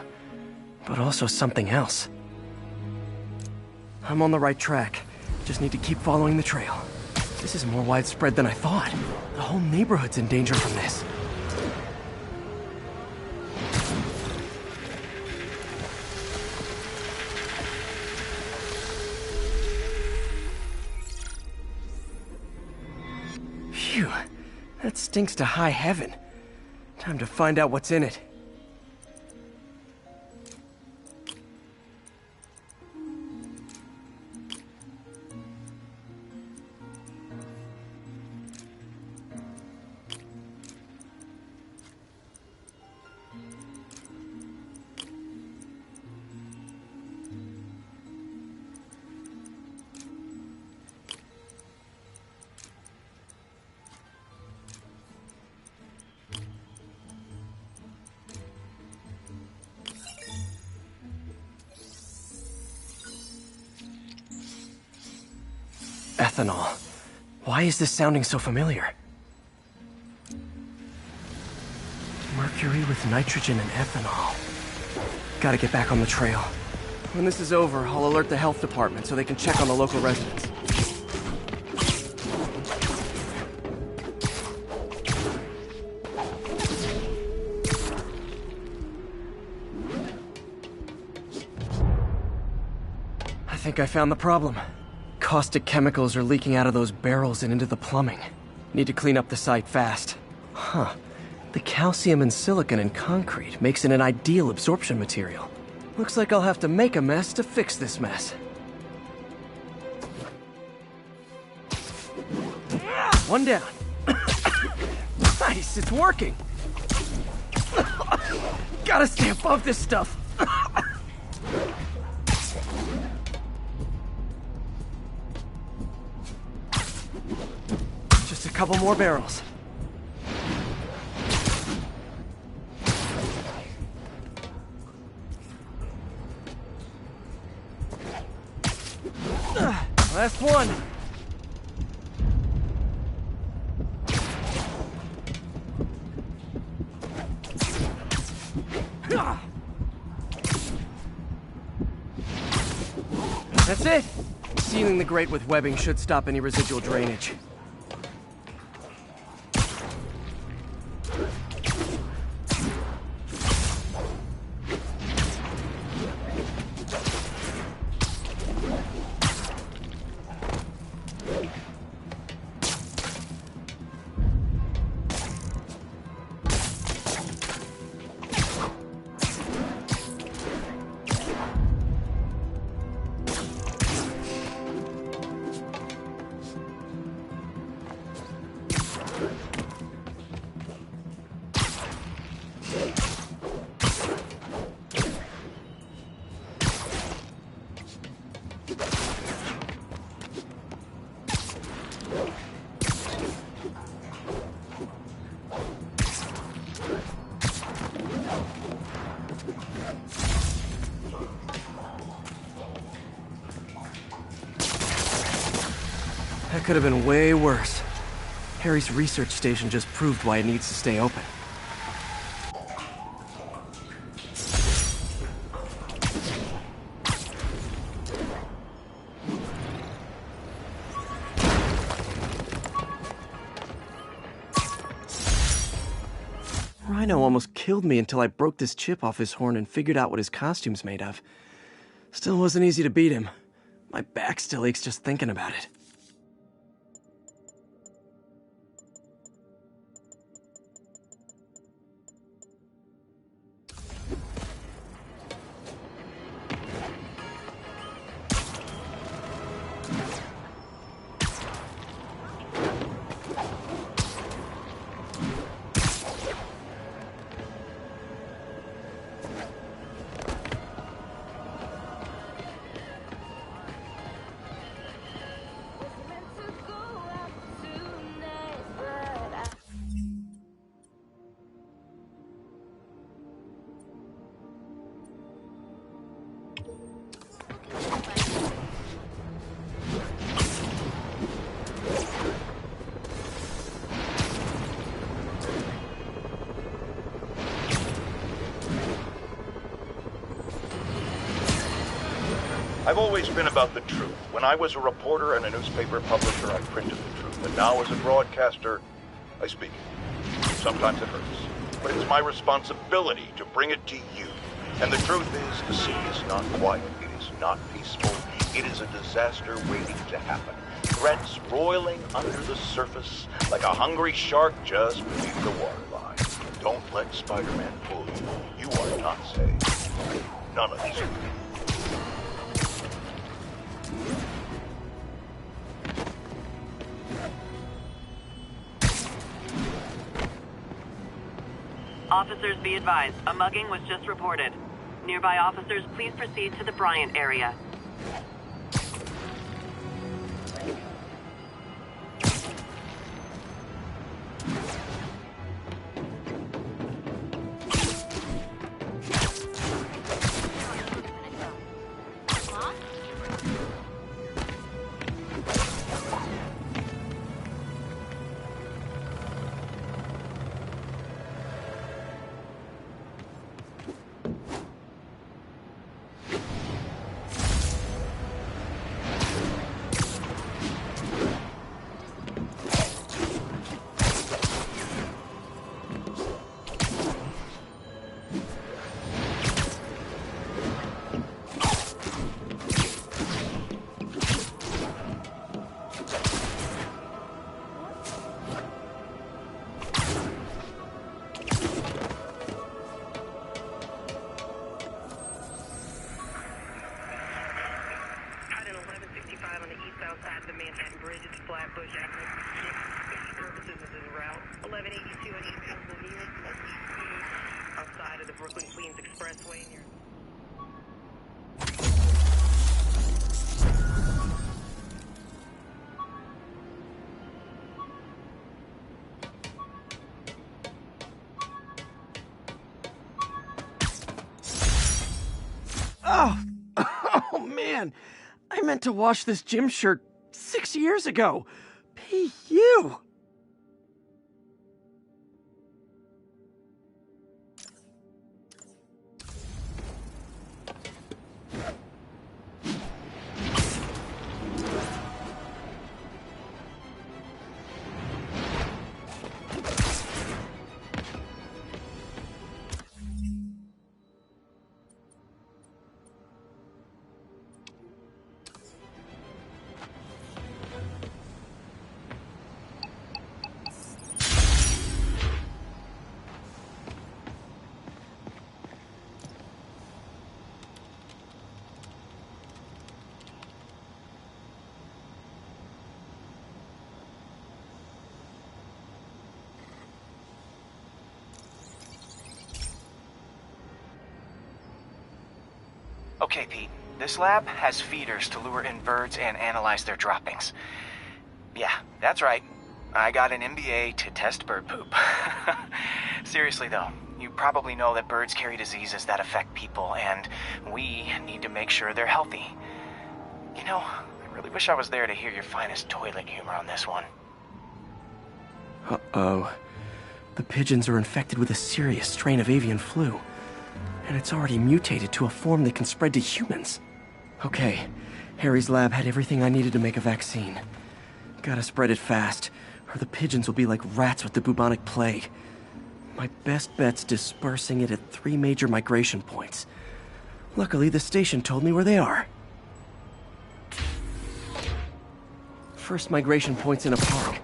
but also something else. I'm on the right track. Just need to keep following the trail. This is more widespread than I thought. The whole neighborhood's in danger from this. Phew, that stinks to high heaven. Time to find out what's in it. Ethanol. Why is this sounding so familiar? Mercury with nitrogen and ethanol. Gotta get back on the trail. When this is over, I'll alert the health department so they can check on the local residents. I think I found the problem. Caustic chemicals are leaking out of those barrels and into the plumbing. Need to clean up the site fast. Huh. The calcium and silicon in concrete makes it an ideal absorption material. Looks like I'll have to make a mess to fix this mess. One down. Nice, it's working. Gotta stay above this stuff. Just a couple more barrels. Last one. That's it. Sealing the grate with webbing should stop any residual drainage. That could have been way worse. Harry's research station just proved why it needs to stay open. Rhino almost killed me until I broke this chip off his horn and figured out what his costume's made of. Still wasn't easy to beat him. My back still aches just thinking about it. I've always been about the truth. When I was a reporter and a newspaper publisher, I printed the truth. And now as a broadcaster, I speak it. Sometimes it hurts. But it's my responsibility to bring it to you. And the truth is, the city is not quiet. It is not peaceful. It is a disaster waiting to happen. Threats roiling under the surface like a hungry shark just beneath the waterline. Don't let Spider-Man fool you. You are not safe. None of us. Officers be advised, a mugging was just reported. Nearby officers, please proceed to the Bryant area. at Bridges Flatbush Avenue. Services is en route. 1182 and East Pennsylvania. Outside of the Brooklyn Queens Expressway near. Oh! Oh, man! I meant to wash this gym shirt 6 years ago! P.U. Okay, Pete. This lab has feeders to lure in birds and analyze their droppings. Yeah, that's right. I got an MBA to test bird poop. Seriously, though, you probably know that birds carry diseases that affect people, and we need to make sure they're healthy. You know, I really wish I was there to hear your finest toilet humor on this one. Uh-oh. The pigeons are infected with a serious strain of avian flu. And it's already mutated to a form that can spread to humans. Okay, Harry's lab had everything I needed to make a vaccine. Gotta spread it fast, or the pigeons will be like rats with the bubonic plague. My best bet's dispersing it at 3 major migration points. Luckily, the station told me where they are. First migration point's in a park.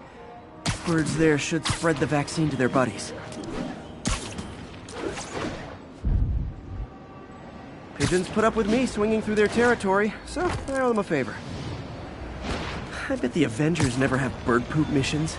Birds there should spread the vaccine to their buddies. Pigeons put up with me swinging through their territory, so I owe them a favor. I bet the Avengers never have bird poop missions.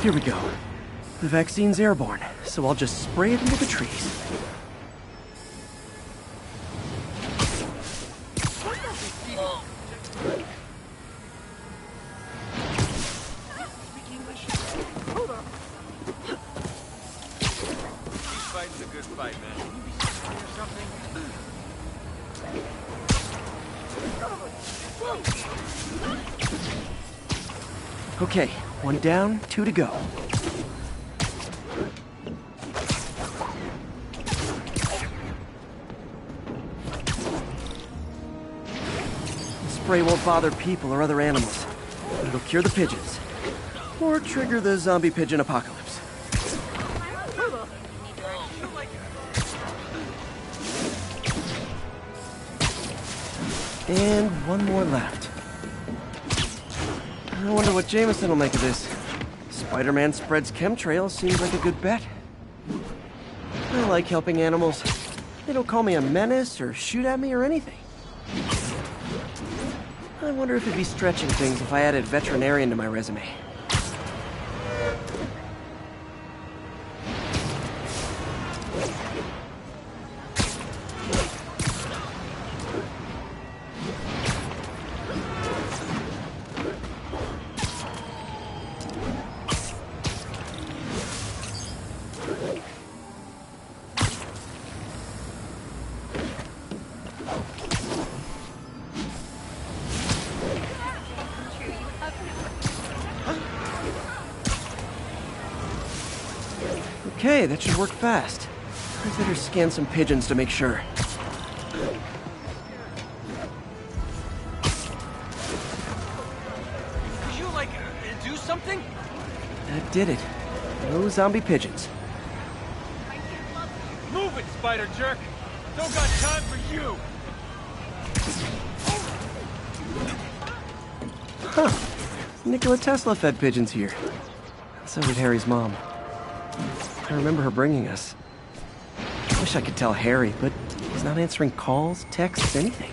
Here we go. The vaccine's airborne, so I'll just spray it into the trees. Fighting's a good fight, man. Can you be serious or something? Okay, 1 down, 2 to go. Spray won't bother people or other animals. It'll cure the pigeons. Or trigger the zombie pigeon apocalypse. And 1 more left. I wonder what Jameson will make of this. Spider-Man spreads chemtrails seems like a good bet. I like helping animals. They don't call me a menace or shoot at me or anything. I wonder if it'd be stretching things if I added veterinarian to my resume. Okay, that should work fast. I better scan some pigeons to make sure. Did you, like, do something? That did it. No zombie pigeons. Move it, spider jerk! Don't got time for you! Huh. Nikola Tesla fed pigeons here. So did Harry's mom. I remember her bringing us. I wish I could tell Harry, but he's not answering calls, texts, anything.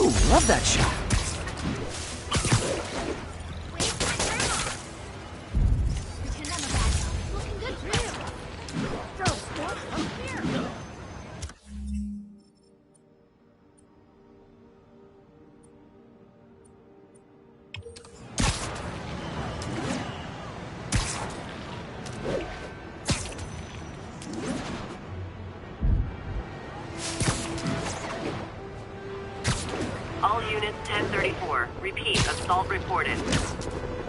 Ooh, love that shot. All units 1034. Repeat, assault reported.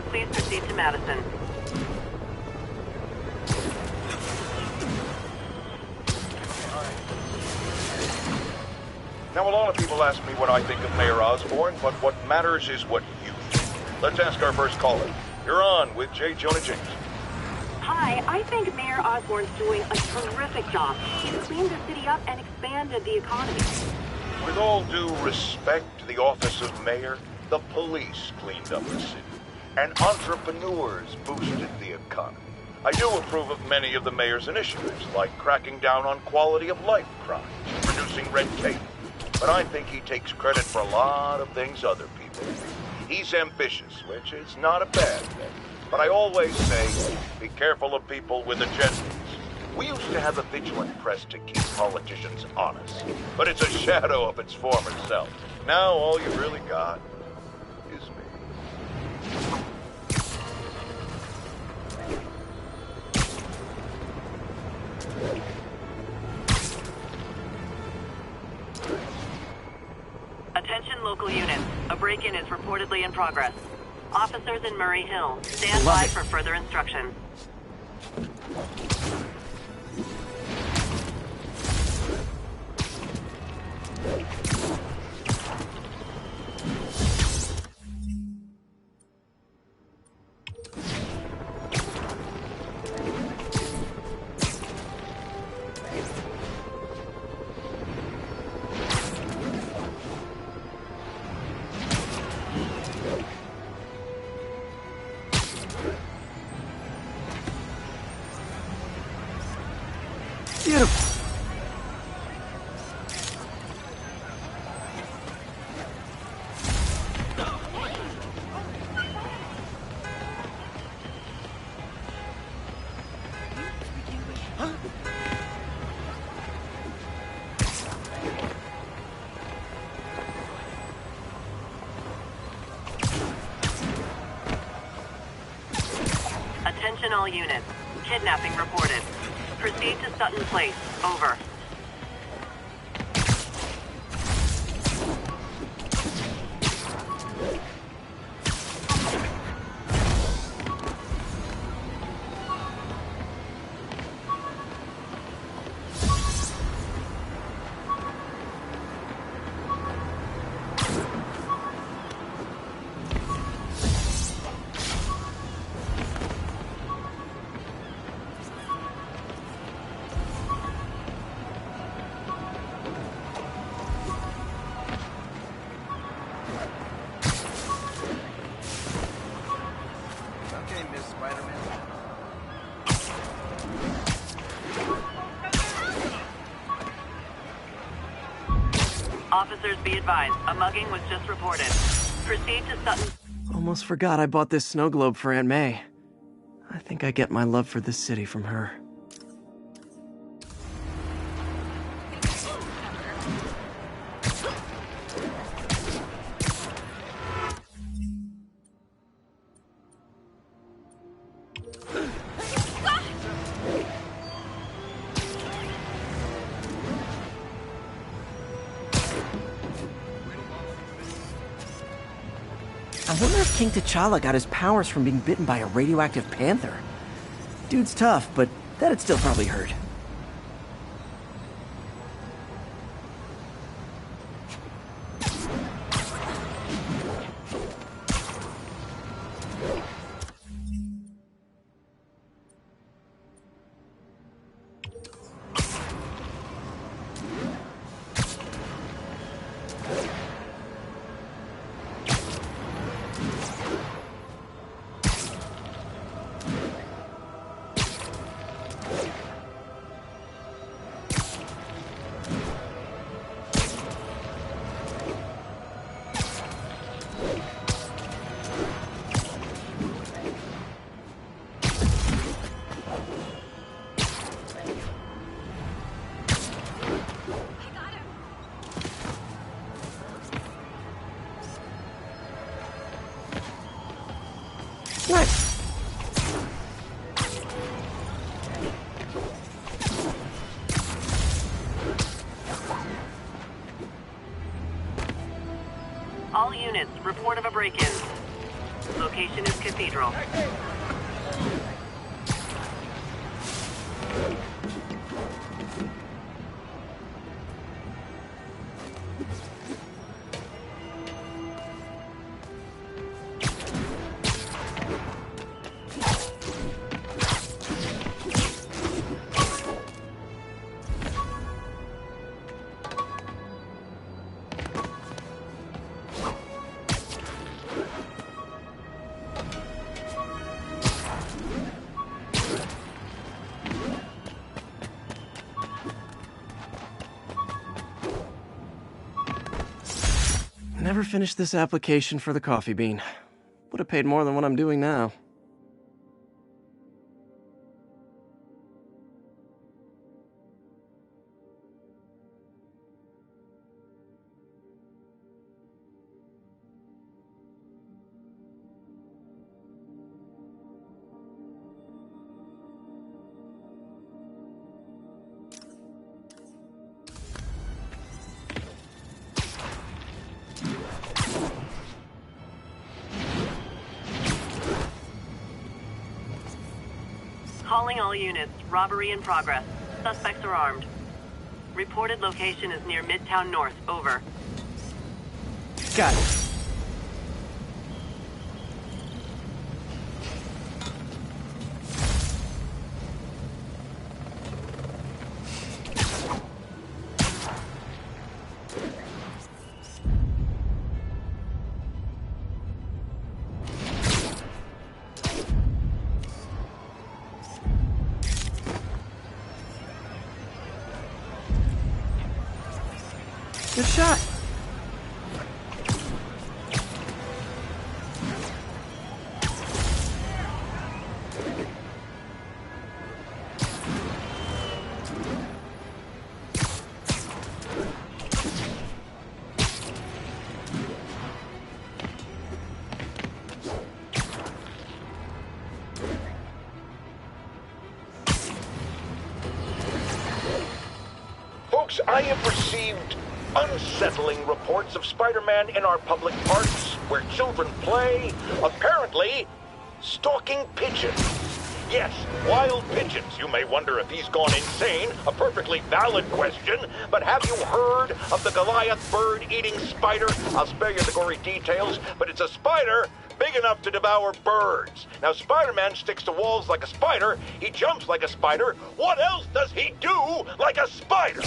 Please proceed to Madison. Now, a lot of people ask me what I think of Mayor Osborn, but what matters is what you think. Let's ask our first caller. You're on with J. Jonah James. Hi, I think Mayor Osborn's doing a terrific job. He's cleaned the city up and expanded the economy. With all due respect to the office of mayor, the police cleaned up the city, and entrepreneurs boosted the economy. I do approve of many of the mayor's initiatives, like cracking down on quality of life crimes, reducing red tape. But I think he takes credit for a lot of things other people do. He's ambitious, which is not a bad thing. But I always say, be careful of people with agendas. We used to have a vigilant press to keep politicians honest, but it's a shadow of its former self. Now all you really got is me. Attention local units. A break-in is reportedly in progress. Officers in Murray Hill, stand Love by it. for further instructions. Beautiful. Attention all units. Kidnapping reported. Proceed to Sutton Place. Over. Officers be advised, a mugging was just reported. Proceed to Sutton. Almost forgot I bought this snow globe for Aunt May. I think I get my love for this city from her. I wonder if King T'Challa got his powers from being bitten by a radioactive panther. Dude's tough, but that'd still probably hurt. Nice. All units, report of a break-in. Location is Cathedral. Never finished this application for the coffee bean. Would have paid more than what I'm doing now. Calling all units. Robbery in progress. Suspects are armed. Reported location is near Midtown North. Over. Got it. Good shot. Folks, I have received unsettling reports of Spider-Man in our public parks, where children play, apparently stalking pigeons. Yes, wild pigeons. You may wonder if he's gone insane, a perfectly valid question, but have you heard of the Goliath bird-eating spider? I'll spare you the gory details, but it's a spider big enough to devour birds. Now, Spider-Man sticks to walls like a spider, he jumps like a spider. What else does he do like a spider?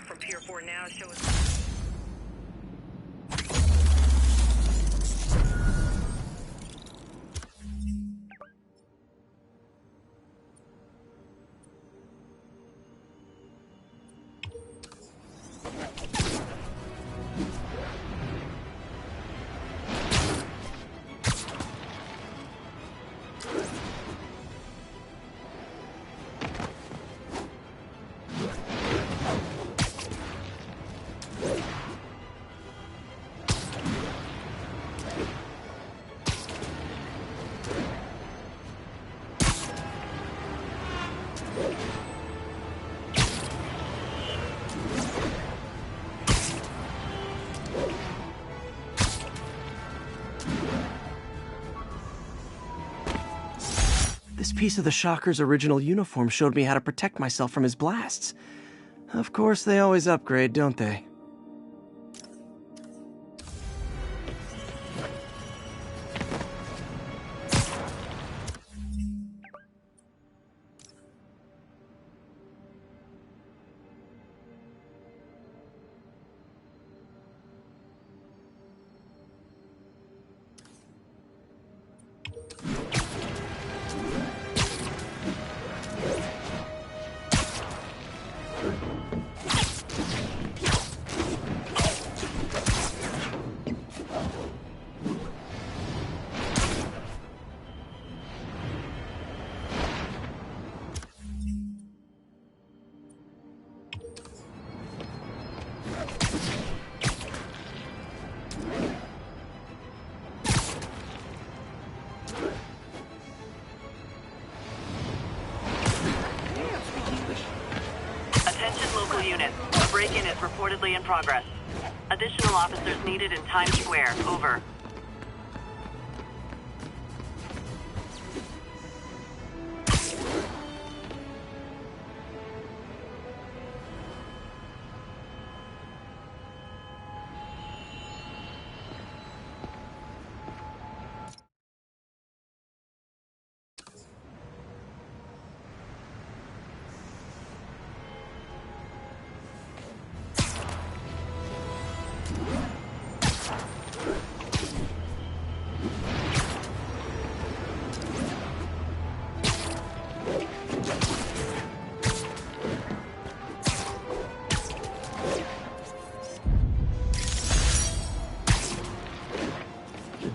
From Pier 4 now, show us. This piece of the Shocker's original uniform showed me how to protect myself from his blasts. Of course, they always upgrade, don't they? Break-in is reportedly in progress. Additional officers needed in Times Square. Over.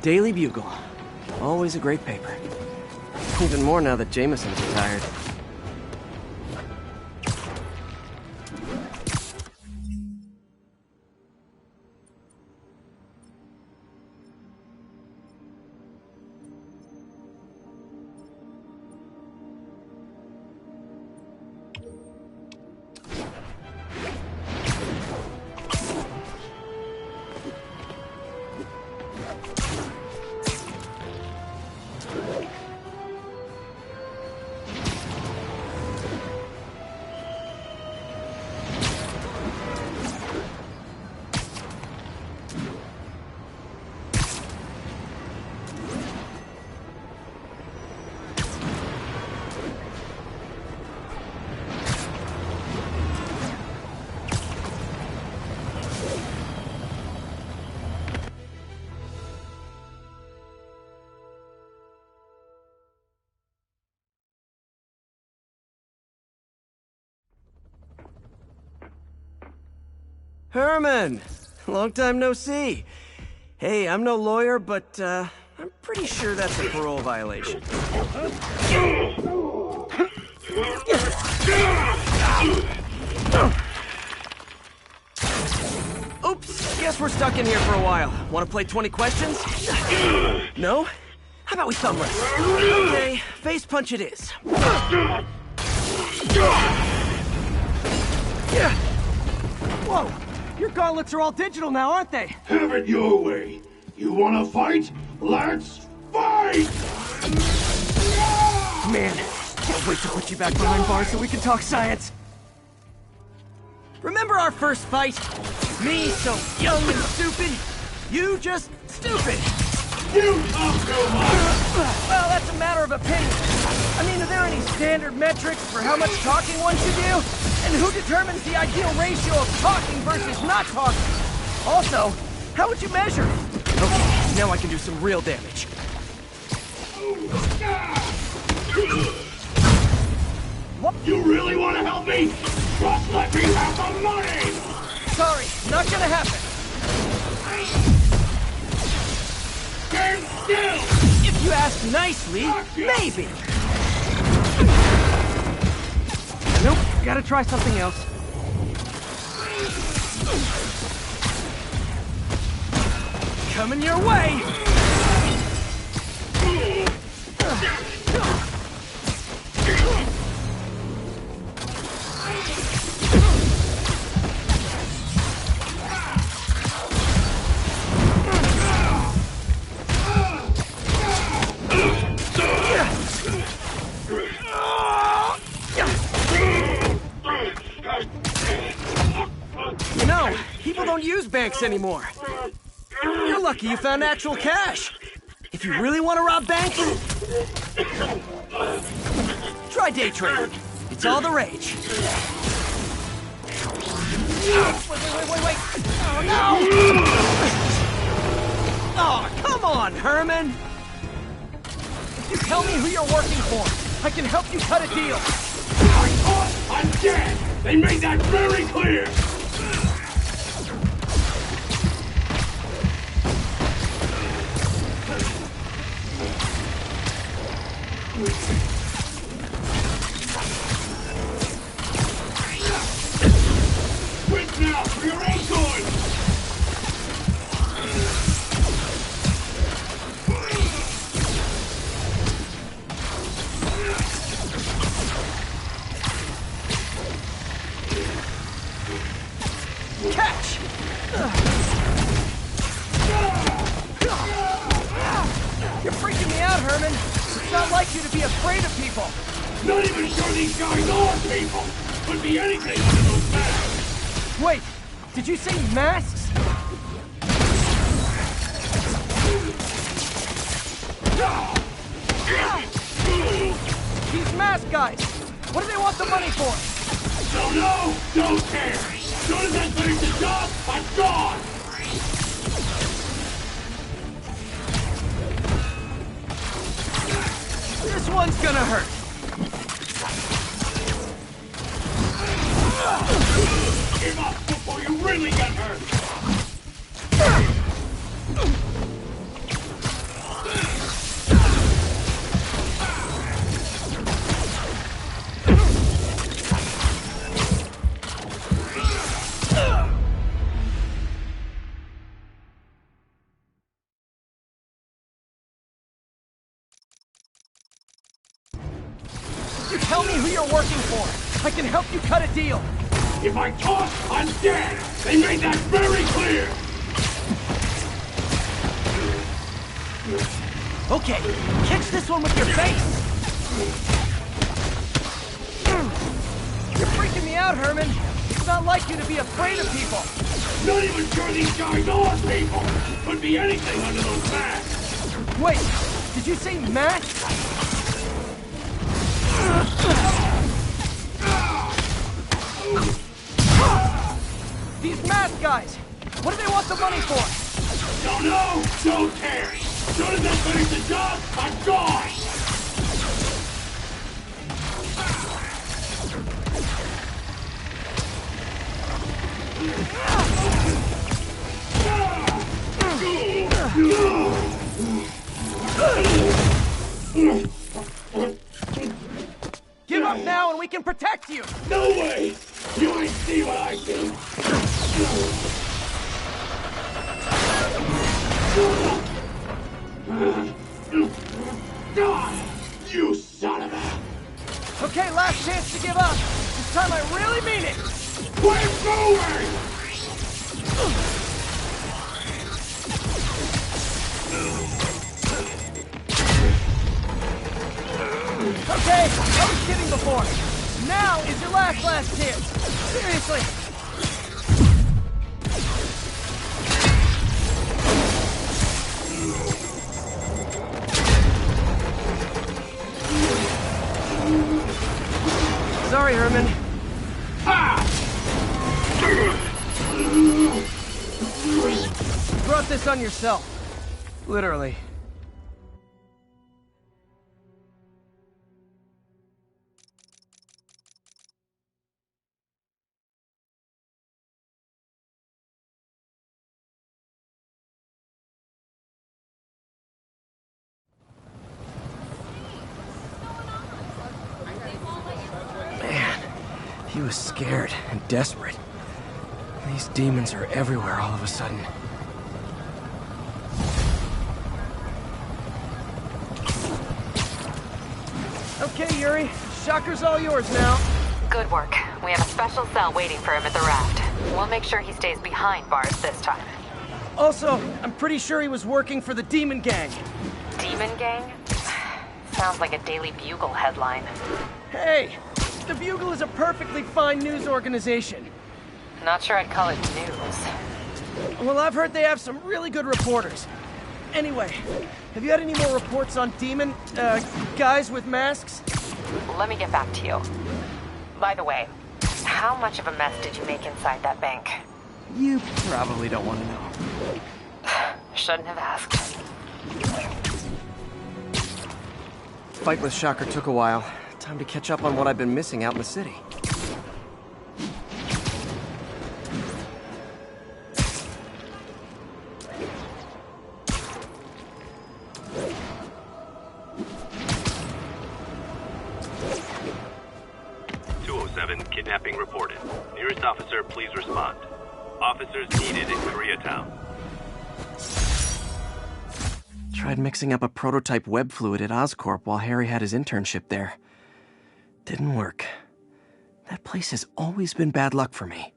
Daily Bugle. Always a great paper. Even more now that Jameson's retired. Herman! Long time no see. Hey, I'm no lawyer, but, I'm pretty sure that's a parole violation. Oops, guess we're stuck in here for a while. Want to play 20 questions? No? How about we thumb wrestle? Okay, face punch it is. Whoa! Your gauntlets are all digital now, aren't they? Have it your way. You wanna fight? Let's fight! Man, can't wait to put you back behind bars so we can talk science. Remember our first fight? Me so young and stupid, you just stupid. You talk too much! Well, that's a matter of opinion. I mean, are there any standard metrics for how much talking one should do? And who determines the ideal ratio of talking versus not talking? Also, how would you measure it? Okay, now I can do some real damage. What? You really want to help me? Just let me have the money! Sorry, not gonna happen. Stand still! If you ask nicely, maybe. Nope, gotta try something else. Coming your way! banks anymore. You're lucky you found actual cash. If you really want to rob banks, try day trading. It's all the rage. Wait. Oh, no! Oh, come on, Herman. If you tell me who you're working for, I can help you cut a deal. I'm dead! They made that very clear! Quit now for your own good! Catch! You're freaking me out, Herman. It's not like you to be afraid of people. Not even sure these guys are people! Could be anything under those masks! Wait, did you say masks? These mask guys, what do they want the money for? Don't know, don't care! As soon as I finish the job, I'm gone! This one's gonna hurt. Give up before you really get hurt! You tell me who you're working for. I can help you cut a deal. If I talk, I'm dead! They made that very clear! Okay, catch this one with your face! You're freaking me out, Herman. It's not like you to be afraid of people. Not even sure these guys are people! Could be anything under those masks! Wait, did you say masks? These mask guys, what do they want the money for? Don't know, don't care! As soon as I finish the job, I'm gone! Give up now and we can protect you! No way! You ain't see what I do! You son of a... Okay, last chance to give up. This time I really mean it! Quit moving! Okay, I was kidding before. Now is your last chance. Seriously. Sorry, Herman. You brought this on yourself. Literally. He was scared and desperate. These demons are everywhere all of a sudden. Okay, Yuri. Shocker's all yours now. Good work. We have a special cell waiting for him at the raft. We'll make sure he stays behind bars this time. Also, I'm pretty sure he was working for the Demon Gang. Demon Gang? Sounds like a Daily Bugle headline. Hey! The Bugle is a perfectly fine news organization. Not sure I'd call it news. Well, I've heard they have some really good reporters. Anyway, have you had any more reports on demon, guys with masks? Let me get back to you. By the way, how much of a mess did you make inside that bank? You probably don't want to know. Shouldn't have asked. Fight with Shocker took a while. Time to catch up on what I've been missing out in the city. Kidnapping reported. Nearest officer, please respond. Officers needed in Koreatown. Tried mixing up a prototype web fluid at Oscorp while Harry had his internship there. Didn't work. That place has always been bad luck for me.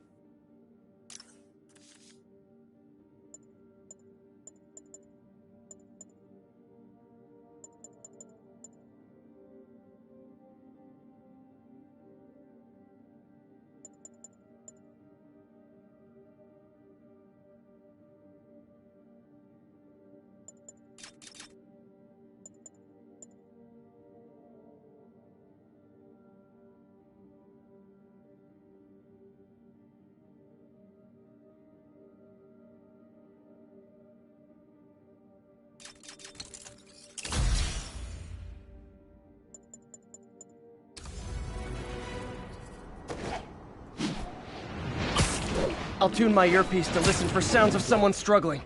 I'll tune my earpiece to listen for sounds of someone struggling.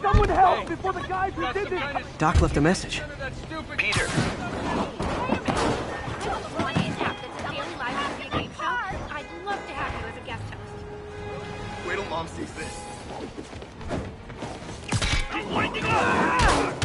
Someone help before the guys who did this... Doc left a message. Peter. I'd love to have you as a guest host. Wait till Mom sees this. He's winding up!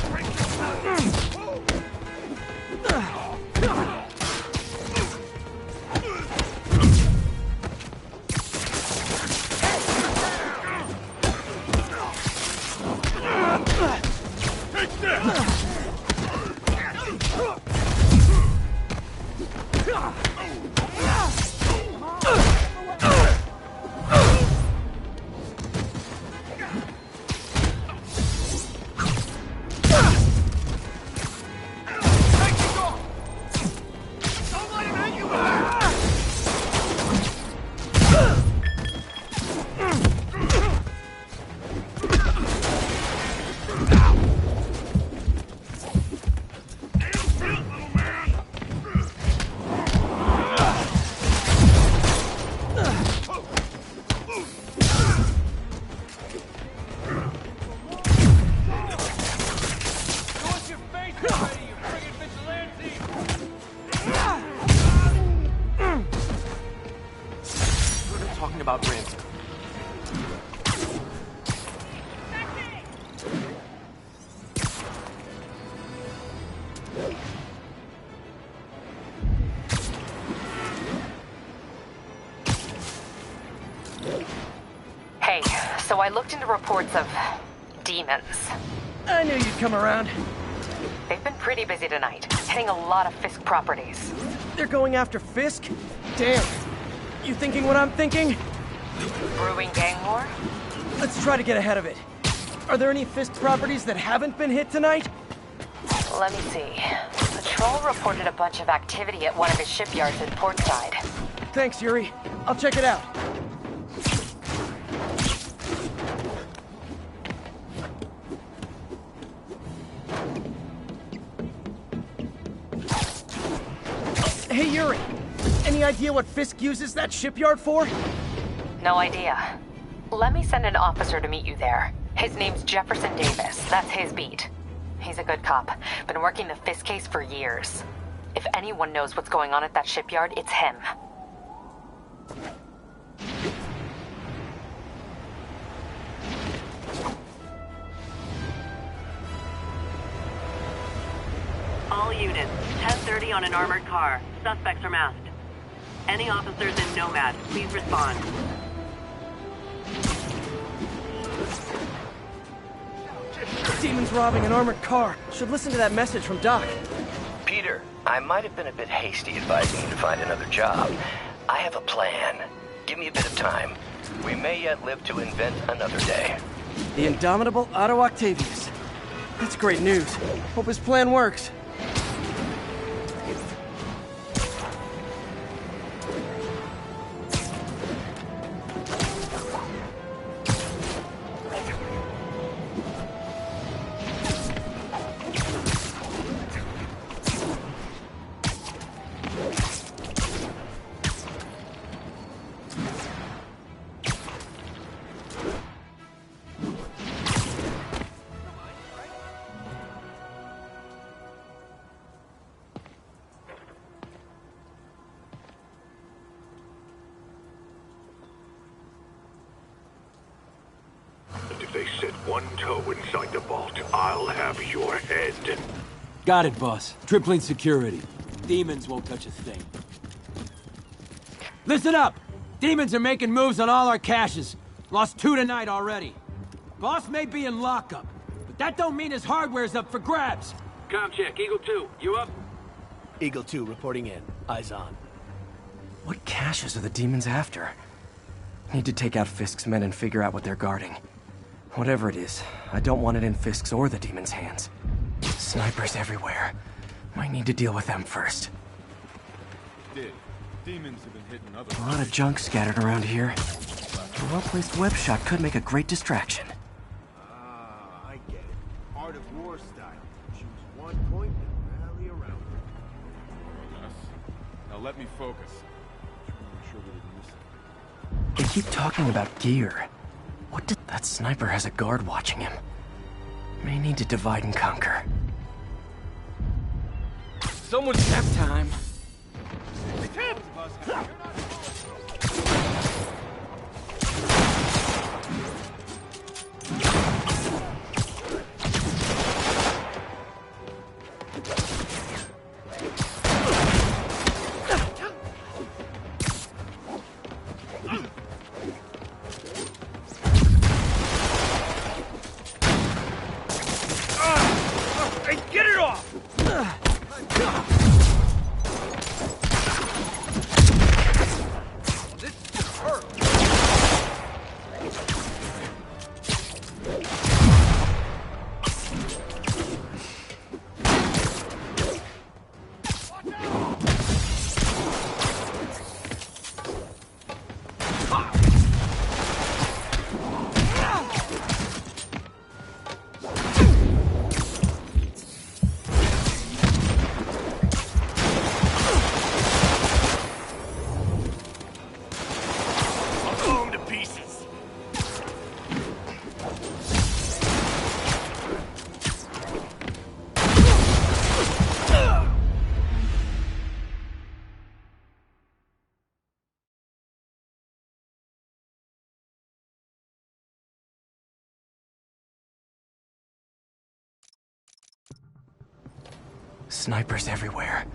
About ransom. Hey, so I looked into reports of demons. I knew you'd come around. They've been pretty busy tonight, hitting a lot of Fisk properties. They're going after Fisk? Damn. You thinking what I'm thinking? Brewing gang war? Let's try to get ahead of it. Are there any Fisk properties that haven't been hit tonight? Let me see. Patrol reported a bunch of activity at one of his shipyards in Portside. Thanks, Yuri. I'll check it out. Hey, Yuri. Any idea what Fisk uses that shipyard for? No idea. Let me send an officer to meet you there. His name's Jefferson Davis. That's his beat. He's a good cop. Been working the Fisk case for years. If anyone knows what's going on at that shipyard, it's him. All units, 10:30 on an armored car. Suspects are masked. Any officers in Nomad, please respond. Demon's robbing an armored car. Should listen to that message from Doc. Peter, I might have been a bit hasty advising you to find another job. I have a plan. Give me a bit of time. We may yet live to invent another day. The indomitable Otto Octavius. That's great news. Hope his plan works. And if they set one toe inside the vault, I'll have your head. Got it, boss. Tripling security. Demons won't touch a thing. Listen up! Demons are making moves on all our caches. Lost 2 tonight already. Boss may be in lockup, but that don't mean his hardware's up for grabs. Com check, Eagle 2, you up? Eagle 2 reporting in. Eyes on. What caches are the demons after? Need to take out Fisk's men and figure out what they're guarding. Whatever it is, I don't want it in Fisk's or the demons' hands. Snipers everywhere. Might need to deal with them first. Demons have been hitting other... A lot of junk scattered around here. A well-placed web shot could make a great distraction. Ah, I get it. Art of war style. Choose one point and rally around it. Yes. Now let me focus. Just want to make sure we didn't miss it. They keep talking about gear. What did... That sniper has a guard watching him. May need to divide and conquer. Someone's nap time. Get it off! Snipers everywhere.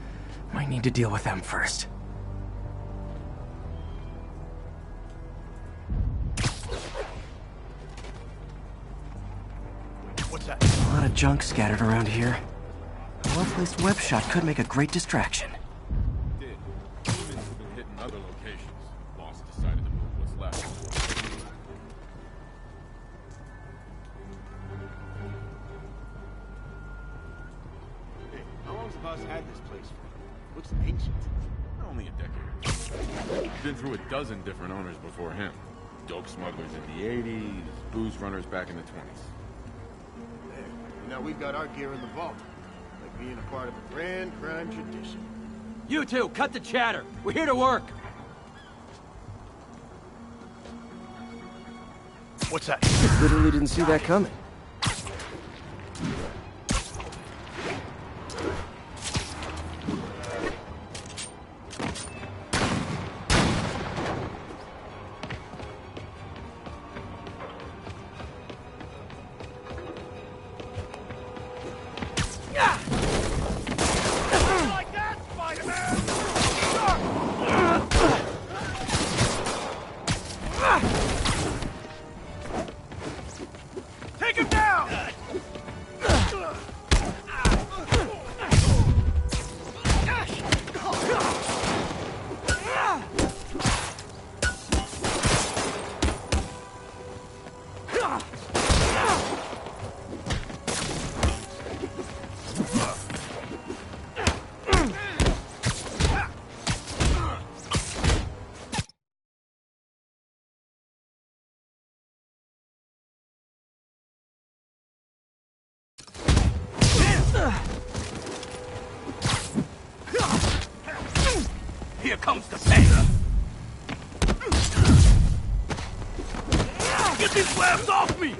Might need to deal with them first. What's that? A lot of junk scattered around here. A well-placed web shot could make a great distraction. Demons have been hitting other locations. Boss decided to move what's left. Hey, how long's the boss had this place for? Looks ancient. Only a decade. Been through a dozen different owners before him. Dope smugglers in the 80s, booze runners back in the 20s. There. Now we've got our gear in the vault. Like being a part of a grand crime tradition. You two, cut the chatter. We're here to work. What's that? Literally didn't see that coming. Like that, Spider-Man! Take Here comes the pain. Get these slabs off me!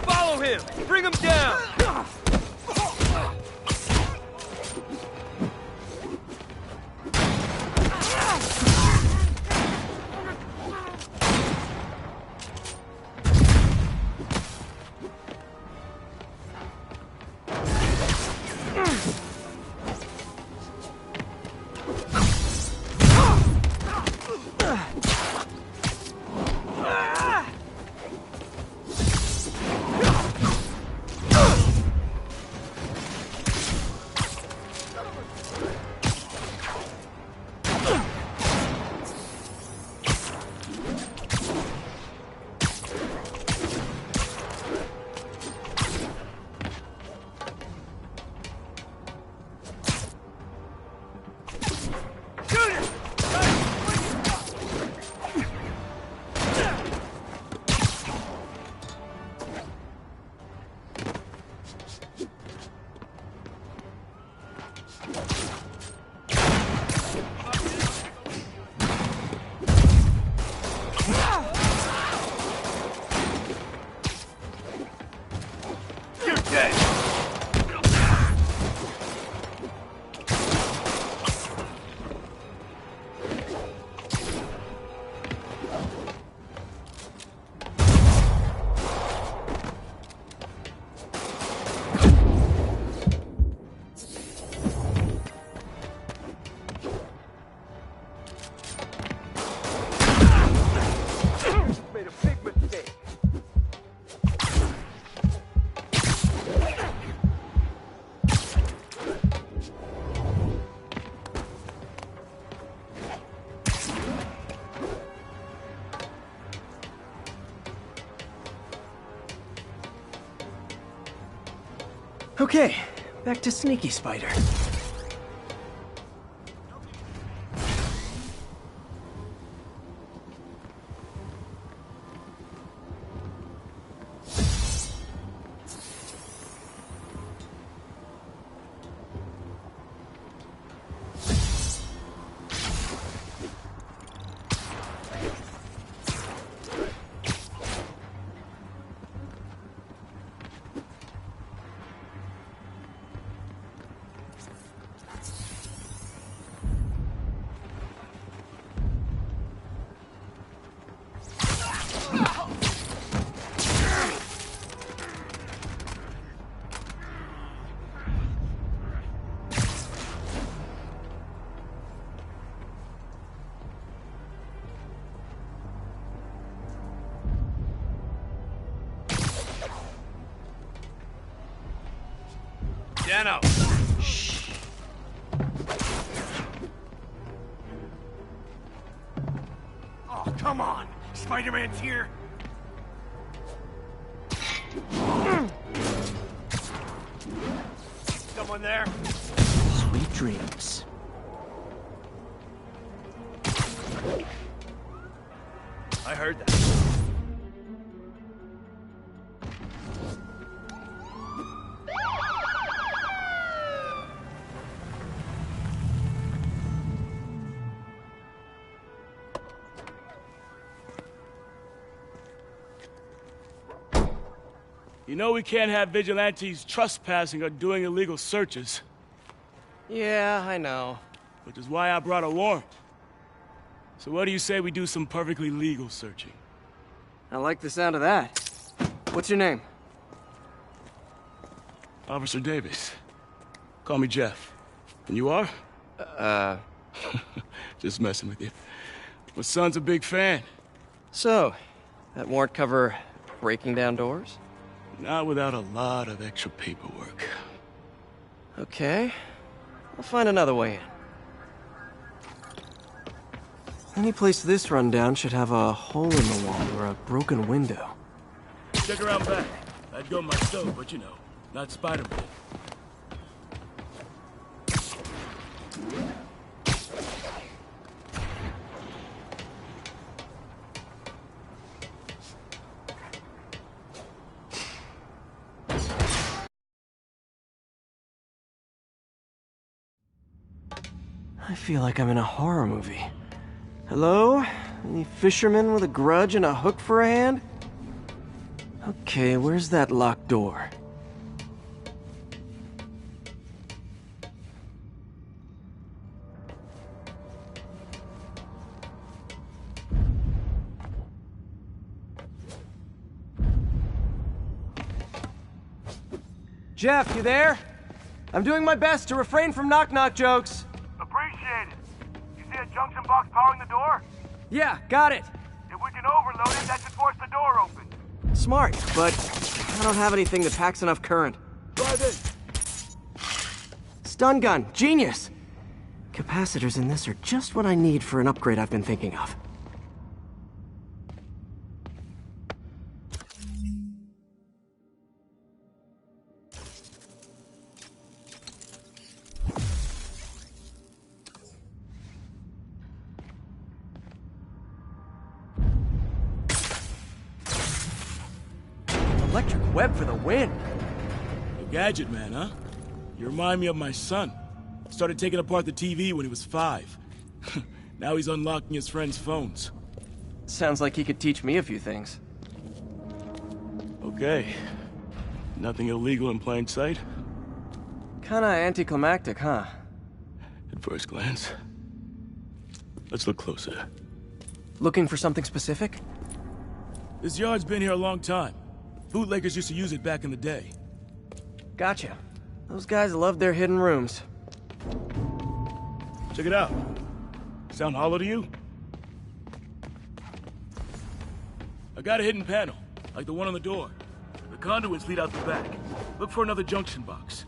Follow him! Bring him down! Okay, back to Sneaky Spider. Dano! Shh. Oh, come on! Spider-Man's here! Someone there? Sweet dreams. I heard that. You know we can't have vigilantes trespassing or doing illegal searches. Yeah, I know. Which is why I brought a warrant. So what do you say we do some perfectly legal searching? I like the sound of that. What's your name? Officer Davis. Call me Jeff. And you are? Just messing with you. My son's a big fan. So, that warrant cover breaking down doors? Not without a lot of extra paperwork. Okay. I'll find another way in. Any place this rundown should have a hole in the wall or a broken window. Check around back. I'd go myself, but you know, not Spider-Man. I feel like I'm in a horror movie. Hello? Any fisherman with a grudge and a hook for a hand? Okay, where's that locked door? Jeff, you there? I'm doing my best to refrain from knock-knock jokes. Appreciate it. You see a junction box powering the door? Yeah, got it. If we can overload it, that should force the door open. Smart, but I don't have anything that packs enough current. Drive in. Stun gun, genius! Capacitors in this are just what I need for an upgrade I've been thinking of. Electric web for the win. A gadget man, huh? You remind me of my son. Started taking apart the TV when he was 5. Now he's unlocking his friends' phones. Sounds like he could teach me a few things. Okay. Nothing illegal in plain sight? Kinda anticlimactic, huh? At first glance. Let's look closer. Looking for something specific? This yard's been here a long time. Bootleggers used to use it back in the day. Gotcha. Those guys love their hidden rooms. Check it out. Sound hollow to you? I got a hidden panel, like the one on the door. The conduits lead out the back. Look for another junction box.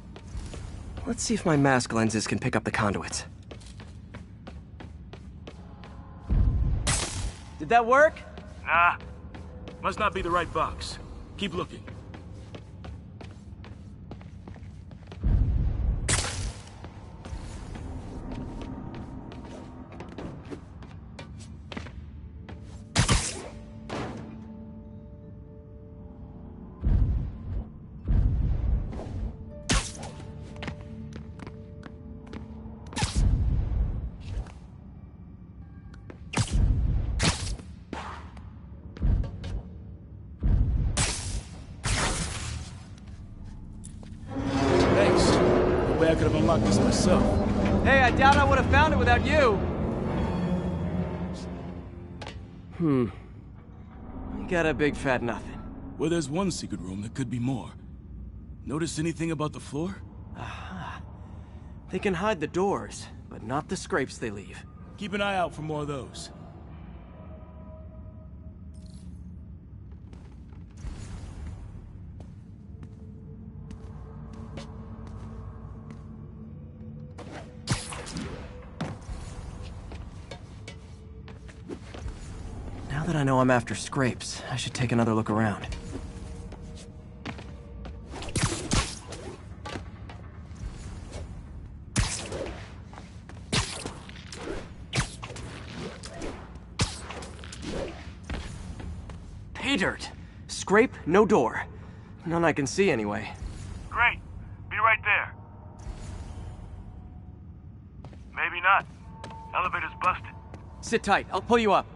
Let's see if my mask lenses can pick up the conduits. Did that work? Nah. Must not be the right box. Keep looking. I could have unlocked this myself. Hey, I doubt I would have found it without you. You got a big fat nothing. Well, there's one secret room. There could be more. Notice anything about the floor? Aha. They can hide the doors, but not the scrapes they leave. Keep an eye out for more of those. Now that I know I'm after scrapes, I should take another look around. Pay dirt! Scrape, no door. None I can see anyway. Great. Be right there. Maybe not. Elevator's busted. Sit tight, I'll pull you up.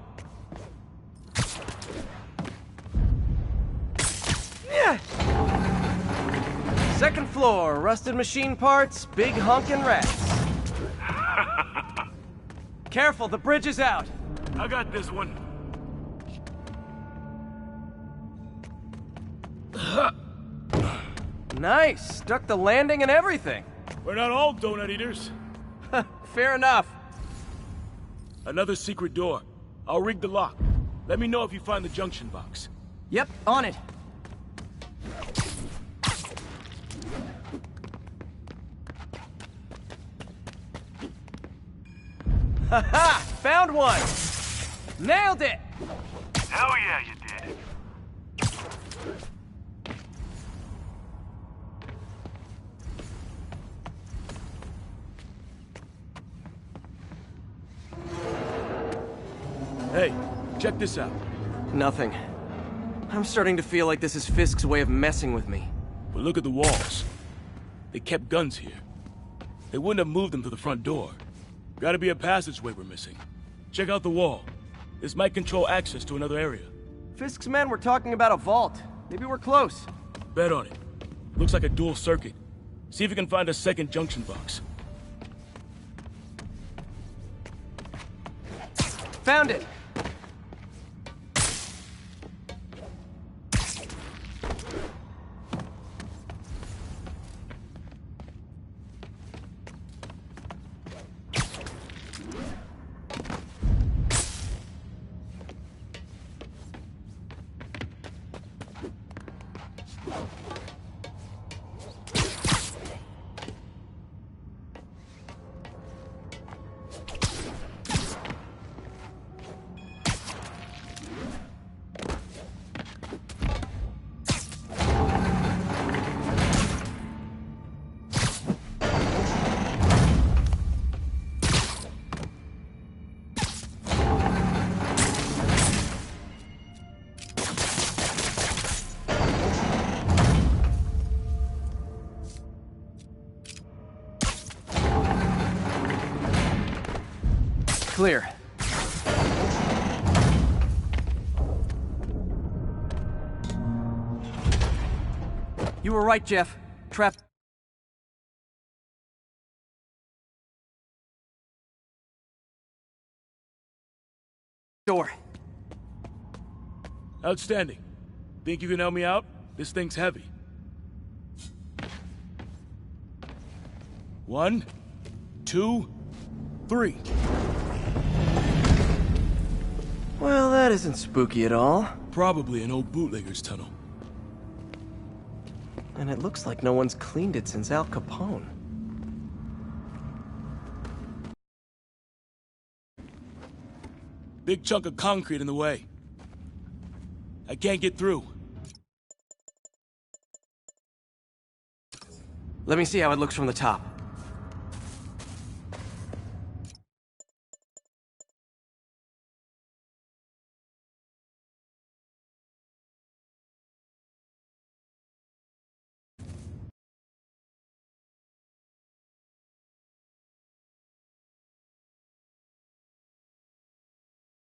Second floor, rusted machine parts, big honkin' rats. Careful, the bridge is out. I got this one. Nice, stuck the landing and everything. We're not all donut eaters. Fair enough. Another secret door. I'll rig the lock. Let me know if you find the junction box. Yep, on it. Haha! Found one! Nailed it! Hell yeah, you did. Check this out. Nothing. I'm starting to feel like this is Fisk's way of messing with me. But look at the walls. They kept guns here. They wouldn't have moved them to the front door. Gotta be a passageway we're missing. Check out the wall. This might control access to another area. Fisk's men were talking about a vault. Maybe we're close. Bet on it. Looks like a dual circuit. See if you can find a second junction box. Found it! Clear. You were right, Jeff. Trap. Door. Outstanding. Think you can help me out? This thing's heavy. 1, 2, 3. Well, that isn't spooky at all. Probably an old bootlegger's tunnel. And it looks like no one's cleaned it since Al Capone. Big chunk of concrete in the way. I can't get through. Let me see how it looks from the top.